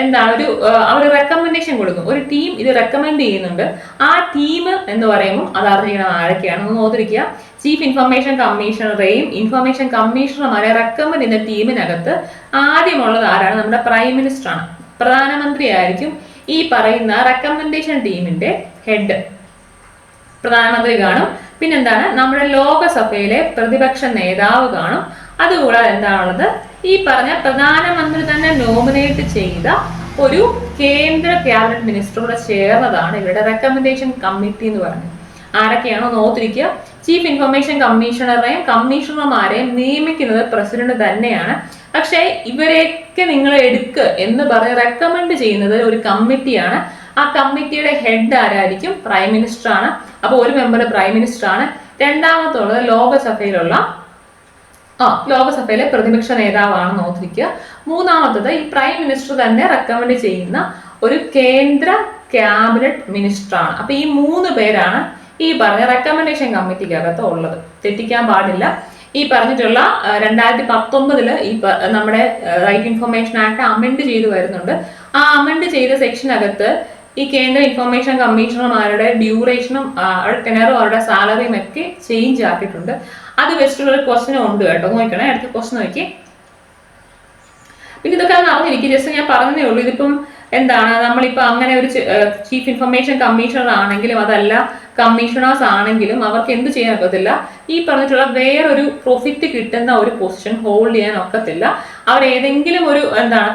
എന്താണ് അവർ റെക്കമെൻഡേഷൻ കൊടുക്കും. ഒരു ടീം ഇത് റെക്കമെൻഡ് ചെയ്യുന്നുണ്ട്. ആ ടീം എന്ന് പറയുമ്പോൾ അത് അറിയണം ആരൊക്കെയാണെന്ന് ഓർത്തിരിക്കുക. ചീഫ് ഇൻഫർമേഷൻ കമ്മീഷണറെയും ഇൻഫർമേഷൻ കമ്മീഷണർമാരെ റെക്കമെൻഡ് ചെയ്യുന്ന ടീമിനകത്ത് ആദ്യമുള്ളത് ആരാണ്? നമ്മുടെ പ്രൈം മിനിസ്റ്റർ ആണ്. പ്രധാനമന്ത്രി ആയിരിക്കും ഈ പറയുന്ന റെക്കമെൻഡേഷൻ ടീമിന്റെ ഹെഡ്. പ്രധാനമന്ത്രി കാണും. പിന്നെന്താണ്? നമ്മുടെ ലോകസഭയിലെ പ്രതിപക്ഷ നേതാവ് കാണും. അതുകൂടാതെ എന്താണുള്ളത്? ഈ പറഞ്ഞ പ്രധാനമന്ത്രി തന്നെ നോമിനേറ്റ് ചെയ്ത ഒരു കേന്ദ്ര ക്യാബിനറ്റ് മിനിസ്റ്റർ കൂടെ ചേർന്നതാണ് ഇവരുടെ റെക്കമെൻഡേഷൻ കമ്മിറ്റി എന്ന് പറയുന്നത്. ആരൊക്കെയാണോ നോത്തിരിക്കുക? ചീഫ് ഇൻഫർമേഷൻ കമ്മീഷണറെയും കമ്മീഷണർമാരെയും നിയമിക്കുന്നത് പ്രസിഡന്റ് തന്നെയാണ്. പക്ഷേ ഇവരെയൊക്കെ നിങ്ങൾ എടുക്കുക എന്ന് പറഞ്ഞ് റെക്കമെൻഡ് ചെയ്യുന്നത് ഒരു കമ്മിറ്റിയാണ്. ആ കമ്മിറ്റിയുടെ ഹെഡ് ആരായിരിക്കും? പ്രൈം മിനിസ്റ്റർ ആണ്. അപ്പൊ ഒരു മെമ്പർ പ്രൈം മിനിസ്റ്റർ ആണ്. രണ്ടാമത്തുള്ളത് ലോകസഭയിലെ പ്രതിപക്ഷ നേതാവാണെന്ന് ഓർത്തിരിക്കുക. മൂന്നാമത്തത് ഈ പ്രൈം മിനിസ്റ്റർ തന്നെ റെക്കമെൻഡ് ചെയ്യുന്ന ഒരു കേന്ദ്ര ക്യാബിനറ്റ് മിനിസ്റ്റർ ആണ്. അപ്പൊ ഈ 3 പേരാണ് ഈ പറഞ്ഞ റെക്കമെൻഡേഷൻ കമ്മിറ്റിക്കകത്ത് ഉള്ളത്. തെറ്റിക്കാൻ പാടില്ല. ഈ പറഞ്ഞിട്ടുള്ള 2019 ഈ നമ്മുടെ റൈറ്റ് ഇൻഫർമേഷൻ ആക്ട് അമെൻഡ് ചെയ്ത് വരുന്നുണ്ട്. ആ അമെൻഡ് ചെയ്ത സെക്ഷനകത്ത് ഈ കേന്ദ്ര ഇൻഫർമേഷൻ കമ്മീഷണർമാരുടെ ഡ്യൂറേഷനും അവരുടെ ടെനറും അവരുടെ സാലറിയും ഒക്കെ ചേഞ്ച് ആക്കിയിട്ടുണ്ട്. അത് വെച്ചിട്ടുള്ള ഒരു ക്വസ്റ്റ്യൻ ഉണ്ട് കേട്ടോ. നോക്കണേ, അടുത്ത ക്വസ്റ്റ്യൻ നോക്കി. പിന്നെ ഇതൊക്കെ അറിഞ്ഞിരിക്കും. ജസ്റ്റ് ഞാൻ പറഞ്ഞതേ ഉള്ളൂ. ഇതിപ്പം എന്താണ്, നമ്മളിപ്പോൾ അങ്ങനെ ഒരു ചീഫ് ഇൻഫർമേഷൻ കമ്മീഷണർ ആണെങ്കിലും അതല്ല കമ്മീഷണേഴ്സ് ആണെങ്കിലും അവർക്ക് എന്ത് ചെയ്യാൻ ഒക്കത്തില്ല. ഈ പറഞ്ഞിട്ടുള്ള വേറൊരു പ്രോഫിറ്റ് കിട്ടുന്ന ഒരു പൊസിഷൻ ഹോൾഡ് ചെയ്യാൻ ഒക്കത്തില്ല. അവർ ഏതെങ്കിലും ഒരു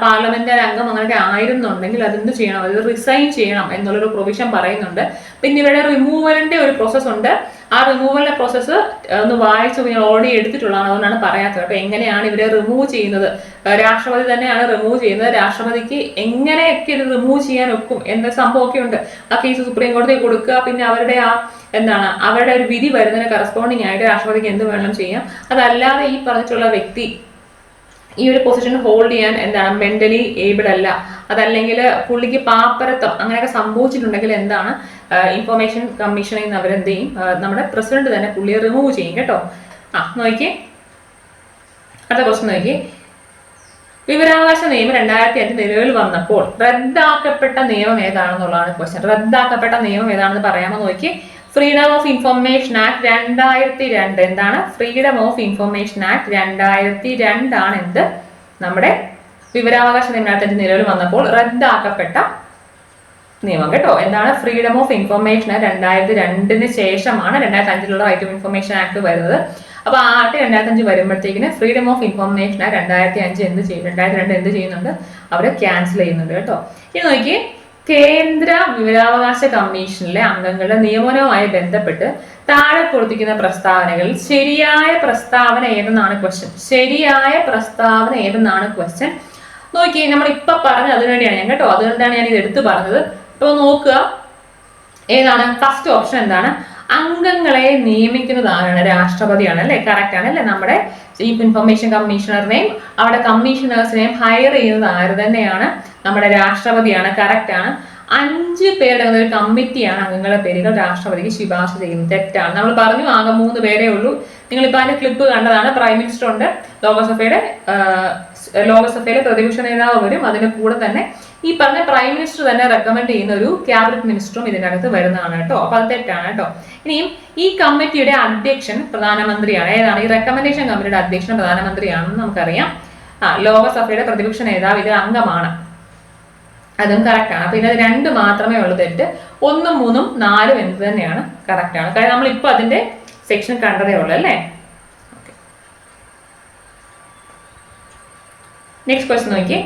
പാർലമെന്ററി അംഗം അങ്ങനെയൊക്കെ ആയിരുന്നുണ്ടെങ്കിൽ അതെന്ത് ചെയ്യണം? അത് റിസൈൻ ചെയ്യണം എന്നുള്ളൊരു പ്രൊവിഷൻ പറയുന്നുണ്ട്. പിന്നെ ഇവരുടെ റിമൂവലിന്റെ ഒരു പ്രോസസ് ഉണ്ട്. ആ റിമൂവലിന്റെ പ്രോസസ്സ് ഒന്ന് വായിച്ചു ഞാൻ ഓൾറെഡി എടുത്തിട്ടുള്ളതാണ്, അതുകൊണ്ടാണ് പറയാത്തത്. അപ്പൊ എങ്ങനെയാണ് ഇവരെ റിമൂവ് ചെയ്യുന്നത്? രാഷ്ട്രപതി തന്നെയാണ് റിമൂവ് ചെയ്യുന്നത്. രാഷ്ട്രപതിക്ക് എങ്ങനെയൊക്കെ ഇത് റിമൂവ് ചെയ്യാൻ ഒക്കും എന്ന സംഭവമൊക്കെ ഉണ്ട്. ആ കേസ് സുപ്രീം കോടതിയിൽ കൊടുക്കുക. പിന്നെ അവരുടെ അവരുടെ ഒരു വിധി വരുന്നതിന് കറസ്പോണ്ടിങ് ആയിട്ട് രാഷ്ട്രപതിക്ക് എന്ത് വേണം ചെയ്യാം. അതല്ലാതെ ഈ പറഞ്ഞിട്ടുള്ള വ്യക്തി ഈ ഒരു പൊസിഷൻ ഹോൾഡ് ചെയ്യാൻ മെന്റലി ഏബിൾ അല്ല, അതല്ലെങ്കിൽ പുള്ളിക്ക് പാപ്പരത്വം അങ്ങനെയൊക്കെ സംഭവിച്ചിട്ടുണ്ടെങ്കിൽ ഇൻഫർമേഷൻ കമ്മീഷനിൽ നിന്ന് അവരെന്ത് ചെയ്യും? നമ്മുടെ പ്രസിഡന്റ് തന്നെ പുള്ളിയെ റിമൂവ് ചെയ്യും കേട്ടോ. നോക്കിയേ, അടുത്ത ക്വസ്റ്റ്യൻ നോക്കിയേ. വിവരാവകാശ നിയമം 2005 നിലവിൽ വന്നപ്പോൾ റദ്ദാക്കപ്പെട്ട നിയമം ഏതാണെന്നുള്ളതാണ് ക്വസ്റ്റ്യൻ. റദ്ദാക്കപ്പെട്ട നിയമം ഏതാണെന്ന് പറയാമോ നോക്കി. Freedom of information act 2002. എന്താണ്? ഫ്രീഡം ഓഫ് ഇൻഫർമേഷൻ ആക്ട് 2002 ആണ് എന്ത്? നമ്മുടെ വിവരാവകാശ നിയമം 2005 നിലവിൽ വന്നപ്പോൾ റദ്ദാക്കപ്പെട്ട നിയമം കേട്ടോ. എന്താണ്? ഫ്രീഡം ഓഫ് ഇൻഫർമേഷൻ 2002 ശേഷമാണ് 2005 റൈറ്റ് ഓഫ് ഇൻഫർമേഷൻ ആക്ട് വരുന്നത്. അപ്പൊ ആ 2005 വരുമ്പോഴത്തേക്കിന് ഫ്രീഡം ഓഫ് ഇൻഫർമേഷൻ 2005 എന്ത് ചെയ്യും? 2002 എന്ത് ചെയ്യുന്നുണ്ട്? അവരെ ക്യാൻസൽ ചെയ്യുന്നുണ്ട് കേട്ടോ. ഇനി നോക്കി, കേന്ദ്ര വിവരാവകാശ കമ്മീഷനിലെ അംഗങ്ങളുടെ നിയമനവുമായി ബന്ധപ്പെട്ട് താഴെ കൊടുത്തിരിക്കുന്ന പ്രസ്താവനകളിൽ ശരിയായ പ്രസ്താവന ഏതെന്നാണ് ക്വസ്റ്റ്യൻ. ശരിയായ പ്രസ്താവന ഏതെന്നാണ് ക്വസ്റ്റ്യൻ. നോക്കി, നമ്മൾ ഇപ്പൊ പറഞ്ഞത് അതിനുവേണ്ടിയാണ് ഞാൻ കേട്ടോ, അതുകൊണ്ടാണ് ഞാൻ ഇത് എടുത്തു പറഞ്ഞത്. ഇപ്പൊ നോക്കുക, ഏതാണ് ഫസ്റ്റ് ഓപ്ഷൻ? എന്താണ്? അംഗങ്ങളെ നിയമിക്കുന്നത് ആരാണ്? രാഷ്ട്രപതിയാണ് അല്ലെ? കറക്റ്റ് ആണ് അല്ലെ? നമ്മുടെ ചീഫ് ഇൻഫർമേഷൻ കമ്മീഷണറിനെയും അവിടെ കമ്മീഷണേഴ്സിനെയും ഹയർ ചെയ്യുന്നത് ആര് തന്നെയാണ്? നമ്മുടെ രാഷ്ട്രപതിയാണ്. കറക്റ്റ് ആണ്. 5 പേരുടെ ഒരു കമ്മിറ്റിയാണ് അംഗങ്ങളുടെ പേരുകൾ രാഷ്ട്രപതിക്ക് ശുപാർശ ചെയ്യുന്നത്. തെറ്റാണ്. നമ്മൾ പറഞ്ഞു ആകെ 3 പേരേ ഉള്ളൂ. നിങ്ങളിപ്പോൾ അതിന്റെ ക്ലിപ്പ് കണ്ടതാണ്. പ്രൈം മിനിസ്റ്റർ ഉണ്ട്, ലോകസഭയിലെ പ്രതിപക്ഷ നേതാവ് വരും, അതിന്റെ കൂടെ തന്നെ ഈ പറഞ്ഞ പ്രൈം മിനിസ്റ്റർ തന്നെ റെക്കമെൻഡ് ചെയ്യുന്ന ഒരു ക്യാബിനറ്റ് മിനിസ്റ്ററും ഇതിനകത്ത് വരുന്നതാണ് കേട്ടോ. അപ്പൊ അത് തെറ്റാണ് കേട്ടോ. ഇനിയും ഈ കമ്മിറ്റിയുടെ അധ്യക്ഷൻ പ്രധാനമന്ത്രിയാണ്. ഏതാണ്? ഈ റെക്കമെൻഡേഷൻ കമ്മിറ്റിയുടെ അധ്യക്ഷൻ പ്രധാനമന്ത്രിയാണെന്ന് നമുക്കറിയാം. ലോകസഭയുടെ പ്രതിപക്ഷ നേതാവ് ഇതിൽ അംഗമാണ്, അതും കറക്റ്റ് ആണ്. പിന്നെ അത് 2 മാത്രമേ ഉള്ളൂ തെറ്റ്. 1, 3, 4 എന്ത് തന്നെയാണ് കറക്റ്റ് ആണ്. കാരണം നമ്മൾ ഇപ്പൊ അതിന്റെ സെക്ഷൻ കണ്ടതേ ഉള്ളൂ അല്ലേ. നെക്സ്റ്റ് ക്വസ്റ്റ്യൻ നോക്കി.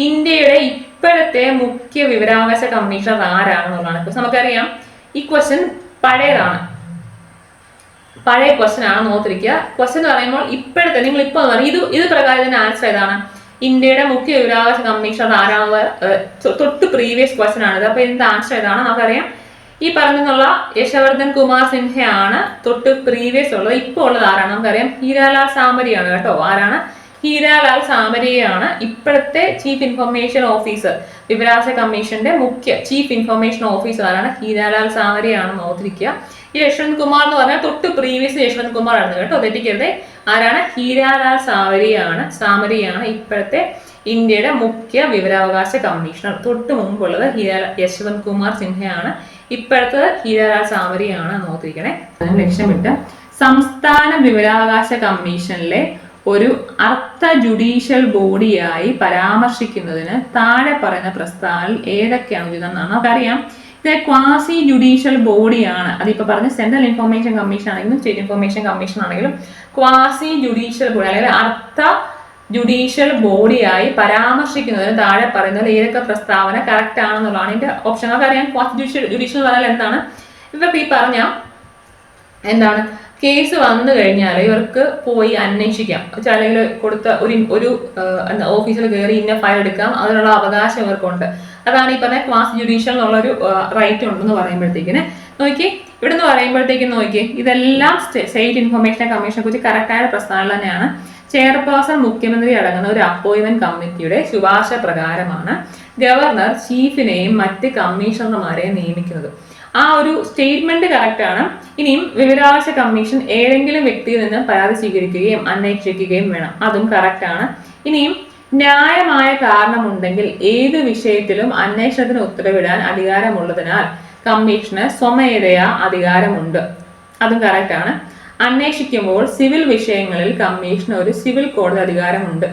ഇന്ത്യയുടെ ഇപ്പോഴത്തെ മുഖ്യ വിവരാവകാശ കമ്മീഷണർ ആരാണെന്നുള്ളതാണ്. നമുക്കറിയാം ഈ ക്വസ്റ്റ്യൻ പഴയതാണ്, പഴയ ക്വസ്റ്റ്യൻ ആണെന്ന് ഓർത്തിരിക്കുക. ക്വസ്റ്റ്യൻ എന്ന് പറയുമ്പോൾ ഇപ്പോഴത്തെ നിങ്ങൾ ഇപ്പൊ ഇത് പ്രകാരം ഇതിന്റെ ആൻസർ ഏതാണ്? ഇന്ത്യയുടെ മുഖ്യ വിവരാവകാശ കമ്മീഷണർ ആരാണെന്ന് തൊട്ട് പ്രീവിയസ് ക്വസ്റ്റൻ ആണിത്. അപ്പൊ ഇതിന്റെ ആൻസർ ഏതാണ്? നമുക്കറിയാം ഈ പറഞ്ഞുള്ള യശവർദ്ധൻ കുമാർ സിൻഹയാണ് തൊട്ട് പ്രീവിയസ് ഉള്ളത്. ഇപ്പോൾ ഉള്ളത് ആരാണ്? നമുക്കറിയാം ഹീരാലാൽ സാമരിയാണ് കേട്ടോ. ആരാണ്? ഹീരാലാൽ സാമരിയാണ് ഇപ്പോഴത്തെ ചീഫ് ഇൻഫർമേഷൻ ഓഫീസർ. വിവരാവകാശ കമ്മീഷന്റെ മുഖ്യ ചീഫ് ഇൻഫർമേഷൻ ഓഫീസർ ആരാണ്? ഹീരാലാൽ സാമരിയാണെന്ന് ഓർത്തിരിക്കുക. ഈ യശ്വന്ത് കുമാർ എന്ന് പറഞ്ഞാൽ തൊട്ട് പ്രീവിയസ് യശ്വന്ത് കുമാർ ആണ് കേട്ടോ, തെറ്റിക്കരുത്. ആരാണ്? ഹീരാലാൽ സാമരിയാണ് ഇപ്പോഴത്തെ ഇന്ത്യയുടെ മുഖ്യ വിവരാവകാശ കമ്മീഷണർ. തൊട്ട് മുമ്പുള്ളത് യശ്വന്ത് കുമാർ സിൻഹയാണ്. ഇപ്പോഴത്തെ ഹീരാലാൽ സാമരിയാണ് നോക്കിയിരിക്കണേ. ലക്ഷ്യമിട്ട് സംസ്ഥാന വിവരാവകാശ കമ്മീഷനിലെ ഒരു അർത്ഥ ജുഡീഷ്യൽ ബോഡിയായി പരാമർശിക്കുന്നതിന് താഴെ പറയുന്ന പ്രസ്താവനയിൽ ഏതൊക്കെയാണ് ഉചിതമെന്നാണ് നമുക്കറിയാം. ഇത് ക്വാസി ജുഡീഷ്യൽ ബോഡിയാണ്. അതിപ്പോ പറഞ്ഞ സെൻട്രൽ ഇൻഫർമേഷൻ കമ്മീഷൻ ആണെങ്കിലും സ്റ്റേറ്റ് ഇൻഫർമേഷൻ കമ്മീഷൻ ആണെങ്കിലും ക്വാസി ജുഡീഷ്യൽ ബോഡി അല്ലെങ്കിൽ അർത്ഥ ജുഡീഷ്യൽ ബോഡിയായി പരാമർശിക്കുന്നതിന് താഴെ പറയുന്നത് ഏതൊക്കെ പ്രസ്താവന കറക്റ്റ് ആണെന്നുള്ളതാണ് ഇതിന്റെ ഓപ്ഷൻ. നമുക്കറിയാം ക്വാസി ജുഡീഷ്യൽ എന്ന് പറഞ്ഞാൽ എന്താണ്? ഇവർക്ക് ഈ പറഞ്ഞ എന്താണ് കേസ് വന്നു കഴിഞ്ഞാൽ ഇവർക്ക് പോയി അന്വേഷിക്കാം. അല്ലെങ്കിൽ കൊടുത്ത ഒരു ഓഫീസിൽ കയറി ഇന്ന ഫയൽ എടുക്കാം, അതിനുള്ള അവകാശം ഇവർക്കുണ്ട്. അതാണ് ഈ പറഞ്ഞ ക്വാസി ജുഡീഷ്യൽ എന്നുള്ളൊരു റൈറ്റ് ഉണ്ടെന്ന് പറയുമ്പോഴത്തേക്കിന് നോക്കി ഇവിടെ നിന്ന് പറയുമ്പോഴത്തേക്കും നോക്കി ഇതെല്ലാം സ്റ്റേറ്റ് ഇൻഫർമേഷൻ കമ്മീഷനെ കുറിച്ച് കറക്റ്റായ പ്രസ്താവന തന്നെയാണ്. ചെയർപേഴ്സൺ മുഖ്യമന്ത്രി അടങ്ങുന്ന ഒരു അപ്പോയിന്റ്മെന്റ് കമ്മിറ്റിയുടെ ശുപാർശ പ്രകാരമാണ് ഗവർണർ ചീഫിനെയും മറ്റ് കമ്മീഷണർമാരെയും നിയമിക്കുന്നത്. ആ ഒരു സ്റ്റേറ്റ്മെന്റ് കറക്റ്റ് ആണ്. ഇനിയും വിവരാവകാശ കമ്മീഷൻ ഏതെങ്കിലും വ്യക്തിയിൽ നിന്ന് പരാതി സ്വീകരിക്കുകയും അന്വേഷിക്കുകയും വേണം, അതും കറക്റ്റ് ആണ്. ഇനിയും ന്യായമായ കാരണമുണ്ടെങ്കിൽ ഏത് വിഷയത്തിലും അന്വേഷണത്തിന് ഉത്തരവിടാൻ അധികാരമുള്ളതിനാൽ കമ്മീഷന് സ്വമേധയാ അധികാരമുണ്ട്, അതും കറക്റ്റ് ആണ്. അന്വേഷിക്കുമ്പോൾ സിവിൽ വിഷയങ്ങളിൽ കമ്മീഷന് ഒരു സിവിൽ കോടതി അധികാരമുണ്ട്,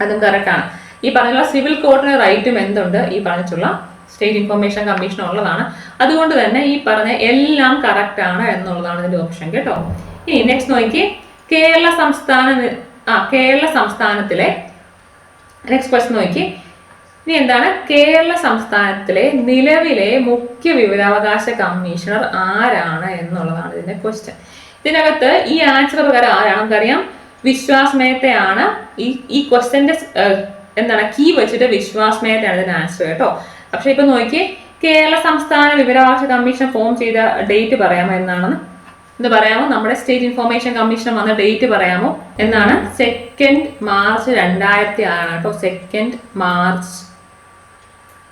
അതും കറക്റ്റ് ആണ്. ഈ പറഞ്ഞുള്ള സിവിൽ കോർട്ടിന് റൈറ്റും എന്തുണ്ട്? ഈ പറഞ്ഞിട്ടുള്ള സ്റ്റേറ്റ് ഇൻഫർമേഷൻ കമ്മീഷൻ ഉള്ളതാണ്. അതുകൊണ്ട് തന്നെ ഈ പറഞ്ഞ എല്ലാം കറക്റ്റ് ആണ് എന്നുള്ളതാണ് ഇതിന്റെ ഓപ്ഷൻ കേട്ടോ. ഇനി നെക്സ്റ്റ് നോക്കി കേരള സംസ്ഥാനത്തിലെ നെക്സ്റ്റ് ക്വസ്റ്റ്യൻ നോക്കി. ഇനി എന്താണ്? കേരള സംസ്ഥാനത്തിലെ നിലവിലെ മുഖ്യ വിവരാവകാശ കമ്മീഷണർ ആരാണ് എന്നുള്ളതാണ് ഇതിന്റെ ക്വസ്റ്റ്യൻ. ഇതിനകത്ത് ഈ ആൻസർ പ്രകാരം ആരാണ് നമുക്കറിയാം, വിശ്വാസ് മേത്തയാണ്. ഈ ക്വസ്റ്റ്യന്റെ എന്താണ് കീ വെച്ചിട്ട് വിശ്വാസ് മേത്തയാണ് ഇതിന്റെ ആൻസർ കേട്ടോ. പക്ഷെ ഇപ്പൊ നോക്കി കേരള സംസ്ഥാന വിവരാവകാശ കമ്മീഷൻ ഫോം ചെയ്ത ഡേറ്റ് പറയാമോ എന്നാണെന്ന് ഇത് പറയാമോ? നമ്മുടെ സ്റ്റേറ്റ് ഇൻഫർമേഷൻ കമ്മീഷൻ വന്ന ഡേറ്റ് പറയാമോ എന്നാണ്? 2 മാർച്ച് 2006 കേട്ടോ. 2 മാർച്ച്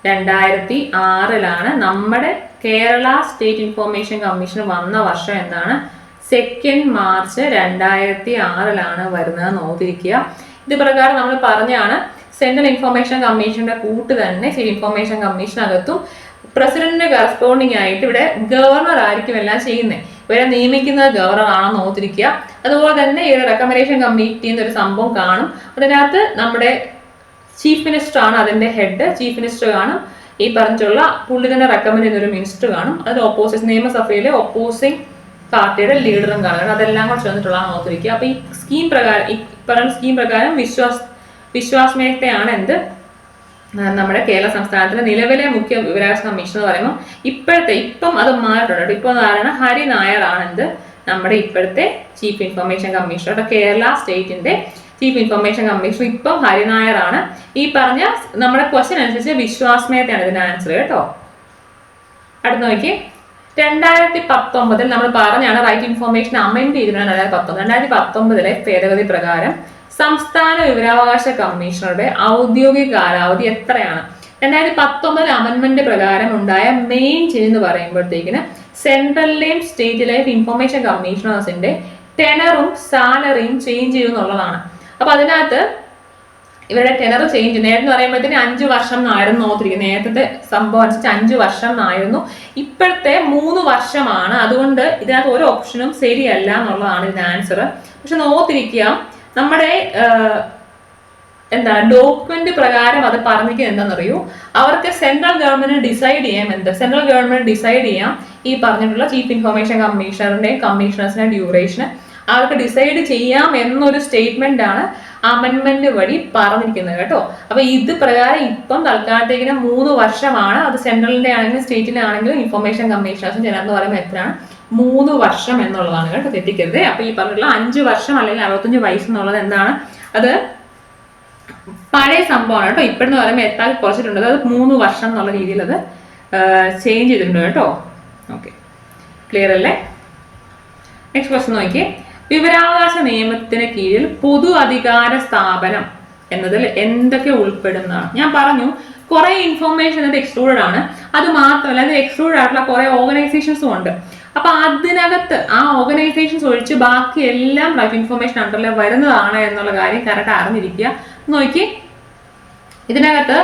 2006 നമ്മുടെ കേരള സ്റ്റേറ്റ് ഇൻഫർമേഷൻ കമ്മീഷൻ വന്ന വർഷം എന്നാണ്? 2 മാർച്ച് 2006 വരുന്നത് നോക്കിയിരിക്കുക. ഇത് പ്രകാരം നമ്മൾ പറഞ്ഞാണ് സെൻട്രൽ ഇൻഫർമേഷൻ കമ്മീഷന്റെ കൂട്ട് തന്നെ സ്റ്റേറ്റ് ഇൻഫർമേഷൻ കമ്മീഷനകത്തും പ്രസിഡന്റിന് കറസ്പോണ്ടിങ് ആയിട്ട് ഇവിടെ ഗവർണർ ആയിരിക്കും എല്ലാം ചെയ്യുന്നത്. ഇവരെ നിയമിക്കുന്നത് ഗവർണർ ആണെന്ന് ഓർത്തിരിക്കുക. അതുപോലെ തന്നെ ഈ റെക്കമെൻഡേഷൻ കമ്മിറ്റി എന്നൊരു സംഭവം കാണും. അതിനകത്ത് നമ്മുടെ ചീഫ് മിനിസ്റ്റർ ആണ് അതിന്റെ ഹെഡ്. ചീഫ് മിനിസ്റ്റർ കാണും. ഈ പറഞ്ഞിട്ടുള്ള പുള്ളി തന്നെ റെക്കമെൻഡ് ചെയ്യുന്ന ഒരു മിനിസ്റ്റർ കാണും. അതിൽ നിയമസഭയിലെ ഒപ്പോസിംഗ് പാർട്ടിയുടെ ലീഡറും കാണും. അതെല്ലാം കൂടെ ചേർന്നിട്ടുള്ളതാണ് ഓർത്തിരിക്കുക. അപ്പൊ ഈ സ്കീം പ്രകാരം വിശ്വാസ് മേത്തയാണ് എന്ത് നമ്മുടെ കേരള സംസ്ഥാനത്തിലെ നിലവിലെ മുഖ്യ വിവരാവകാശ കമ്മീഷൻ എന്ന് പറയുമ്പോൾ ഇപ്പം അത് മാറിയിട്ടുണ്ട്. ഇപ്പൊ ആരാണ്? ഹരി നായർ ആണ് എന്ത് നമ്മുടെ ഇപ്പോഴത്തെ ചീഫ് ഇൻഫർമേഷൻ കമ്മീഷണർ. കേരള സ്റ്റേറ്റിന്റെ ചീഫ് ഇൻഫർമേഷൻ കമ്മീഷണർ ഇപ്പം ഹരി നായർ ആണ്. ഈ പറഞ്ഞ നമ്മുടെ ക്വസ്റ്റ്യൻ അനുസരിച്ച് വിശ്വാസ് മേത്തയാണ് ഇതിന്റെ ആൻസർ കേട്ടോ. അടുത്ത് നോക്കി 2019 നമ്മൾ പറഞ്ഞാണ് റൈറ്റ് ഇൻഫർമേഷൻ അമെൻഡ് ചെയ്തിട്ടുണ്ട്. 2019 ഭേദഗതി പ്രകാരം സംസ്ഥാന വിവരാവകാശ കമ്മീഷണറുടെ ഔദ്യോഗിക കാലാവധി എത്രയാണ്? 2019 അമെൻമെന്റ് പ്രകാരം ഉണ്ടായ മെയിൻ ചേഞ്ച് എന്ന് പറയുമ്പോഴത്തേക്കിന് സെൻട്രലിലെയും സ്റ്റേറ്റിലെയും ഇൻഫർമേഷൻ കമ്മീഷണേഴ്സിന്റെ ടെനറും സാലറിയും ചേഞ്ച് ചെയ്യുന്നുള്ളതാണ്. അപ്പൊ അതിനകത്ത് ഇവരുടെ ടെനർ ചേഞ്ച് നേരത്തെ പറയുമ്പോഴത്തേന് 5 വർഷം എന്നായിരുന്നു നോക്കിയിരിക്കുന്നത്. നേരത്തെ സംഭവം അനുസരിച്ച് 5 വർഷം എന്നായിരുന്നു. ഇപ്പോഴത്തെ 3 വർഷമാണ്. അതുകൊണ്ട് ഇതിനകത്ത് ഒരു ഓപ്ഷനും ശരിയല്ല എന്നുള്ളതാണ് ഇതിന്റെ ആൻസർ. പക്ഷെ നോക്കിയിരിക്കുക നമ്മുടെ ഡോക്യുമെന്റ് പ്രകാരം അത് പറഞ്ഞിരിക്കുന്നത് എന്താണെന്നറിയൂ, അവർക്ക് സെൻട്രൽ ഗവൺമെന്റ് ഡിസൈഡ് ചെയ്യാം ഈ പറഞ്ഞിട്ടുള്ള ചീഫ് ഇൻഫർമേഷൻ കമ്മീഷണറിന്റെയും കമ്മീഷണേഴ്സിന്റെ ഡ്യൂറേഷന് അവർക്ക് ഡിസൈഡ് ചെയ്യാം എന്നൊരു സ്റ്റേറ്റ്മെന്റ് ആണ് അമെൻമെന്റ് വഴി പറഞ്ഞിരിക്കുന്നത് കേട്ടോ. അപ്പൊ ഇത് പ്രകാരം ഇപ്പം തൽക്കാലത്തേക്കിന് 3 വർഷമാണ്. അത് സെൻട്രലിന്റെ ആണെങ്കിലും സ്റ്റേറ്റിന്റെ ആണെങ്കിലും ഇൻഫർമേഷൻ കമ്മീഷണേഴ്സും എന്ന് പറയുമ്പോൾ എത്രയാണ്? 3 വർഷം എന്നുള്ളതാണ് കേട്ടോ, തെറ്റിക്കരുത്. അപ്പൊ ഈ പറഞ്ഞിട്ടുള്ള 5 വർഷം അല്ലെങ്കിൽ 65 വയസ്സ് എന്നുള്ളത് എന്താണ്? അത് പഴയ സംഭവമാണ് കേട്ടോ. ഇപ്പോഴെന്ന് പറയുമ്പോൾ എത്താക്കി കുറച്ചിട്ടുണ്ട്, അത് 3 വർഷം എന്നുള്ള രീതിയിൽ അത് ചേഞ്ച് ചെയ്തിട്ടുണ്ട് കേട്ടോ. ഓക്കെ, ക്ലിയർ അല്ലേ? നെക്സ്റ്റ് ക്വസ്റ്റ്യൻ നോക്കിയേ. വിവരാവകാശ നിയമത്തിന് കീഴിൽ പൊതു അധികാര സ്ഥാപനം എന്നതിൽ എന്തൊക്കെ ഉൾപ്പെടുന്നതാണ്? ഞാൻ പറഞ്ഞു കുറെ ഇൻഫോർമേഷൻ അത് എക്സ്ക്ലൂഡഡ് ആണ്. അത് മാത്രമല്ല, അത് എക്സ്ക്ലൂഡഡ് ആയിട്ടുള്ള കുറെ ഓർഗനൈസേഷൻസും ഉണ്ട്. അപ്പൊ അതിനകത്ത് ആ ഓർഗനൈസേഷൻസ് ഒഴിച്ച് ബാക്കി എല്ലാം റൈറ്റ് ഇൻഫോർമേഷൻ അണ്ടറിൽ വരുന്നതാണ് എന്നുള്ള കാര്യം കറക്റ്റ് അറിഞ്ഞിരിക്കുക. നോക്കി, ഇതിനകത്ത്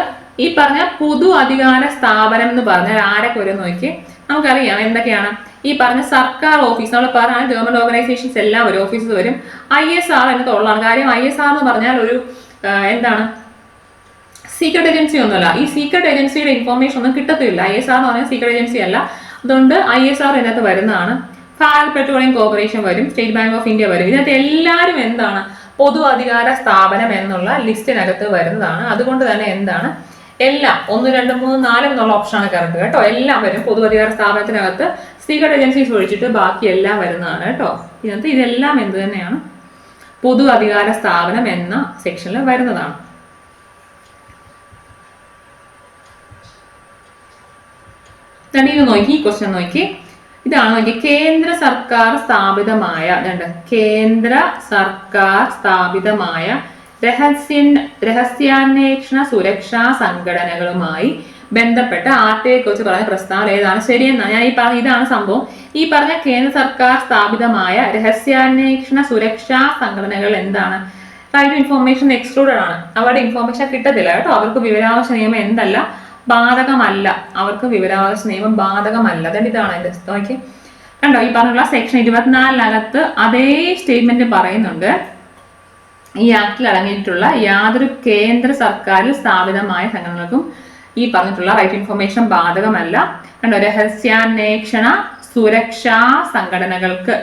ഈ പറഞ്ഞ പൊതു അധികാര സ്ഥാപനം എന്ന് പറഞ്ഞാൽ ആരൊക്കെ വരും നോക്കി. നമുക്കറിയാം എന്തൊക്കെയാണ് ഈ പറഞ്ഞ സർക്കാർ ഓഫീസ്, നമ്മൾ പറഞ്ഞ ഗവൺമെന്റ് ഓർഗനൈസേഷൻസ് എല്ലാം വരും, ഓഫീസസ് വരും. ISR എന്നതുള്ളതാണ്. കാര്യം ISR എന്ന് പറഞ്ഞാൽ ഒരു എന്താണ്, സീക്രട്ട് ഏജൻസി ഒന്നുമല്ല. ഈ സീക്രട്ട് ഏജൻസിയുടെ ഇൻഫോർമേഷൻ ഒന്നും കിട്ടത്തില്ല. ISR എന്ന് പറഞ്ഞാൽ സീക്രട്ട് ഏജൻസി അല്ല. അതുകൊണ്ട് ISR ഇതിനകത്ത് വരുന്നതാണ്. ഭാരത് പെട്രോളിയം കോർപ്പറേഷൻ വരും, സ്റ്റേറ്റ് ബാങ്ക് ഓഫ് ഇന്ത്യ വരും. ഇതിനകത്ത് എല്ലാവരും എന്താണ്, പൊതു അധികാര സ്ഥാപനം എന്നുള്ള ലിസ്റ്റിനകത്ത് വരുന്നതാണ്. അതുകൊണ്ട് തന്നെ എന്താണ്, എല്ലാം 1, 2, 3, 4 എന്നുള്ള ഓപ്ഷനാണ് കറക്റ്റ് കേട്ടോ. എല്ലാം വരും. പൊതു അധികാര സ്ഥാപനത്തിനകത്ത് സീക്രട്ട് ഏജൻസീസ് ഒഴിച്ചിട്ട് ബാക്കി എല്ലാം വരുന്നതാണ് കേട്ടോ. ഇതിനകത്ത് ഇതെല്ലാം എന്ത് തന്നെയാണ്, പൊതു അധികാര സ്ഥാപനം എന്ന സെക്ഷനിൽ വരുന്നതാണ്. ഇത് നോക്കി, ഈ ക്വസ്റ്റ്യൻ നോക്കി. ഇതാണ് നോക്കി, കേന്ദ്ര സർക്കാർ സ്ഥാപിതമായ രഹസ്യാന്വേഷണ സുരക്ഷാ സംഘടനകളുമായി ബന്ധപ്പെട്ട ആർട്ടിയെക്കുറിച്ച് പറഞ്ഞ പ്രസ്താവന ഏതാണ് ശരിയെന്നാണ് ഞാൻ ഈ പറഞ്ഞ. ഇതാണ് സംഭവം. ഈ പറഞ്ഞ കേന്ദ്ര സർക്കാർ സ്ഥാപിതമായ രഹസ്യാന്വേഷണ സുരക്ഷാ സംഘടനകൾ എന്താണ്, റൈറ്റ് ടു ഇൻഫോർമേഷൻ എക്സ്ക്ലൂഡഡ് ആണ്. അവരുടെ ഇൻഫോർമേഷൻ കിട്ടത്തില്ല കേട്ടോ. അവർക്ക് വിവരാവകാശ നിയമം എന്തല്ല, ബാധകമല്ല. അവർക്ക് വിവരാവകാശ നിയമം ബാധകമല്ല. അതുകൊണ്ട് ഇതാണ് അതിന്റെ നോക്കി കണ്ടോ. ഈ പറഞ്ഞുള്ള സെക്ഷൻ 24 അതേ സ്റ്റേറ്റ്മെന്റ് പറയുന്നുണ്ട്, ഈ ആക്ടിൽ അടങ്ങിയിട്ടുള്ള യാതൊരു കേന്ദ്ര സർക്കാരിൽ സ്ഥാപിതമായ സംഘടനകൾക്കും ഈ പറഞ്ഞിട്ടുള്ള റൈറ്റ് ഇൻഫോർമേഷൻ ബാധകമല്ല. കണ്ടോ, രഹസ്യാന്വേഷണ സുരക്ഷാ സംഘടനകൾക്ക്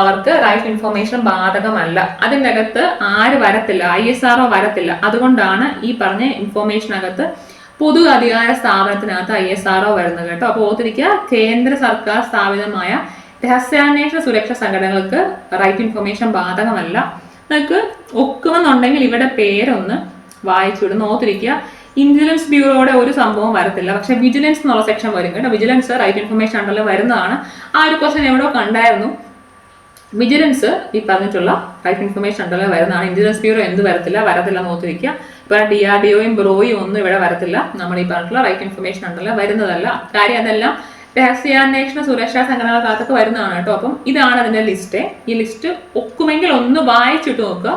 അവർക്ക് റൈറ്റ് ഇൻഫോർമേഷൻ ബാധകമല്ല. അതിൻ്റെ അകത്ത് ആര് വരത്തില്ല, ISRO വരത്തില്ല. അതുകൊണ്ടാണ് ഈ പറഞ്ഞ ഇൻഫോർമേഷനകത്ത് പൊതു അധികാര സ്ഥാപനത്തിനകത്ത് ISRO വരുന്നത് കേട്ടോ. അപ്പോൾ ഓർത്തിരിക്കുക, കേന്ദ്ര സർക്കാർ സ്ഥാപിതമായ രഹസ്യാന്വേഷണ സുരക്ഷാ സംഘടനകൾക്ക് റൈറ്റ് ഇൻഫോർമേഷൻ ബാധകമല്ല. നിങ്ങൾക്ക് ഒക്കുമെന്നുണ്ടെങ്കിൽ ഇവിടെ പേരൊന്ന് വായിച്ചുവിടുന്ന ഓർത്തിരിക്കുക. ഇന്റലിജൻസ് ബ്യൂറോയുടെ ഒരു സംഭവം വരത്തില്ല, പക്ഷെ വിജിലൻസ് എന്നുള്ള സെക്ഷൻ വരും കേട്ടോ. വിജിലൻസ് റൈറ്റ് ഇൻഫോർമേഷൻ അണ്ടറിൽ വരുന്നതാണ്. ആ ഒരു ക്വസ്റ്റ്യൻ എവിടെയോ കണ്ടായിരുന്നു. വിജിലൻസ് ഈ പറഞ്ഞിട്ടുള്ള റൈറ്റ് ഇൻഫോർമേഷൻ അണ്ടറിൽ വരുന്നതാണ്. ഇന്റലിജൻസ് ബ്യൂറോ എന്ത് വരത്തില്ല നോത്തിരിക്കുക. ഇപ്പൊ DRDOയും ബ്രോയും ഒന്നും ഇവിടെ വരത്തില്ല. നമ്മൾ ഈ പറഞ്ഞിട്ടുള്ള റൈറ്റ് ഇൻഫോർമേഷൻ അണ്ടറിൽ വരുന്നതല്ല. കാര്യം അതെല്ലാം രഹസ്യാന്വേഷണ സുരക്ഷാ സംഘടനകൾക്കകത്തൊക്കെ വരുന്നതാണ് കേട്ടോ. അപ്പം ഇതാണ് അതിന്റെ ലിസ്റ്റ്. ഈ ലിസ്റ്റ് ഒക്കുമെങ്കിൽ ഒന്ന് വായിച്ചിട്ട് നോക്കുക.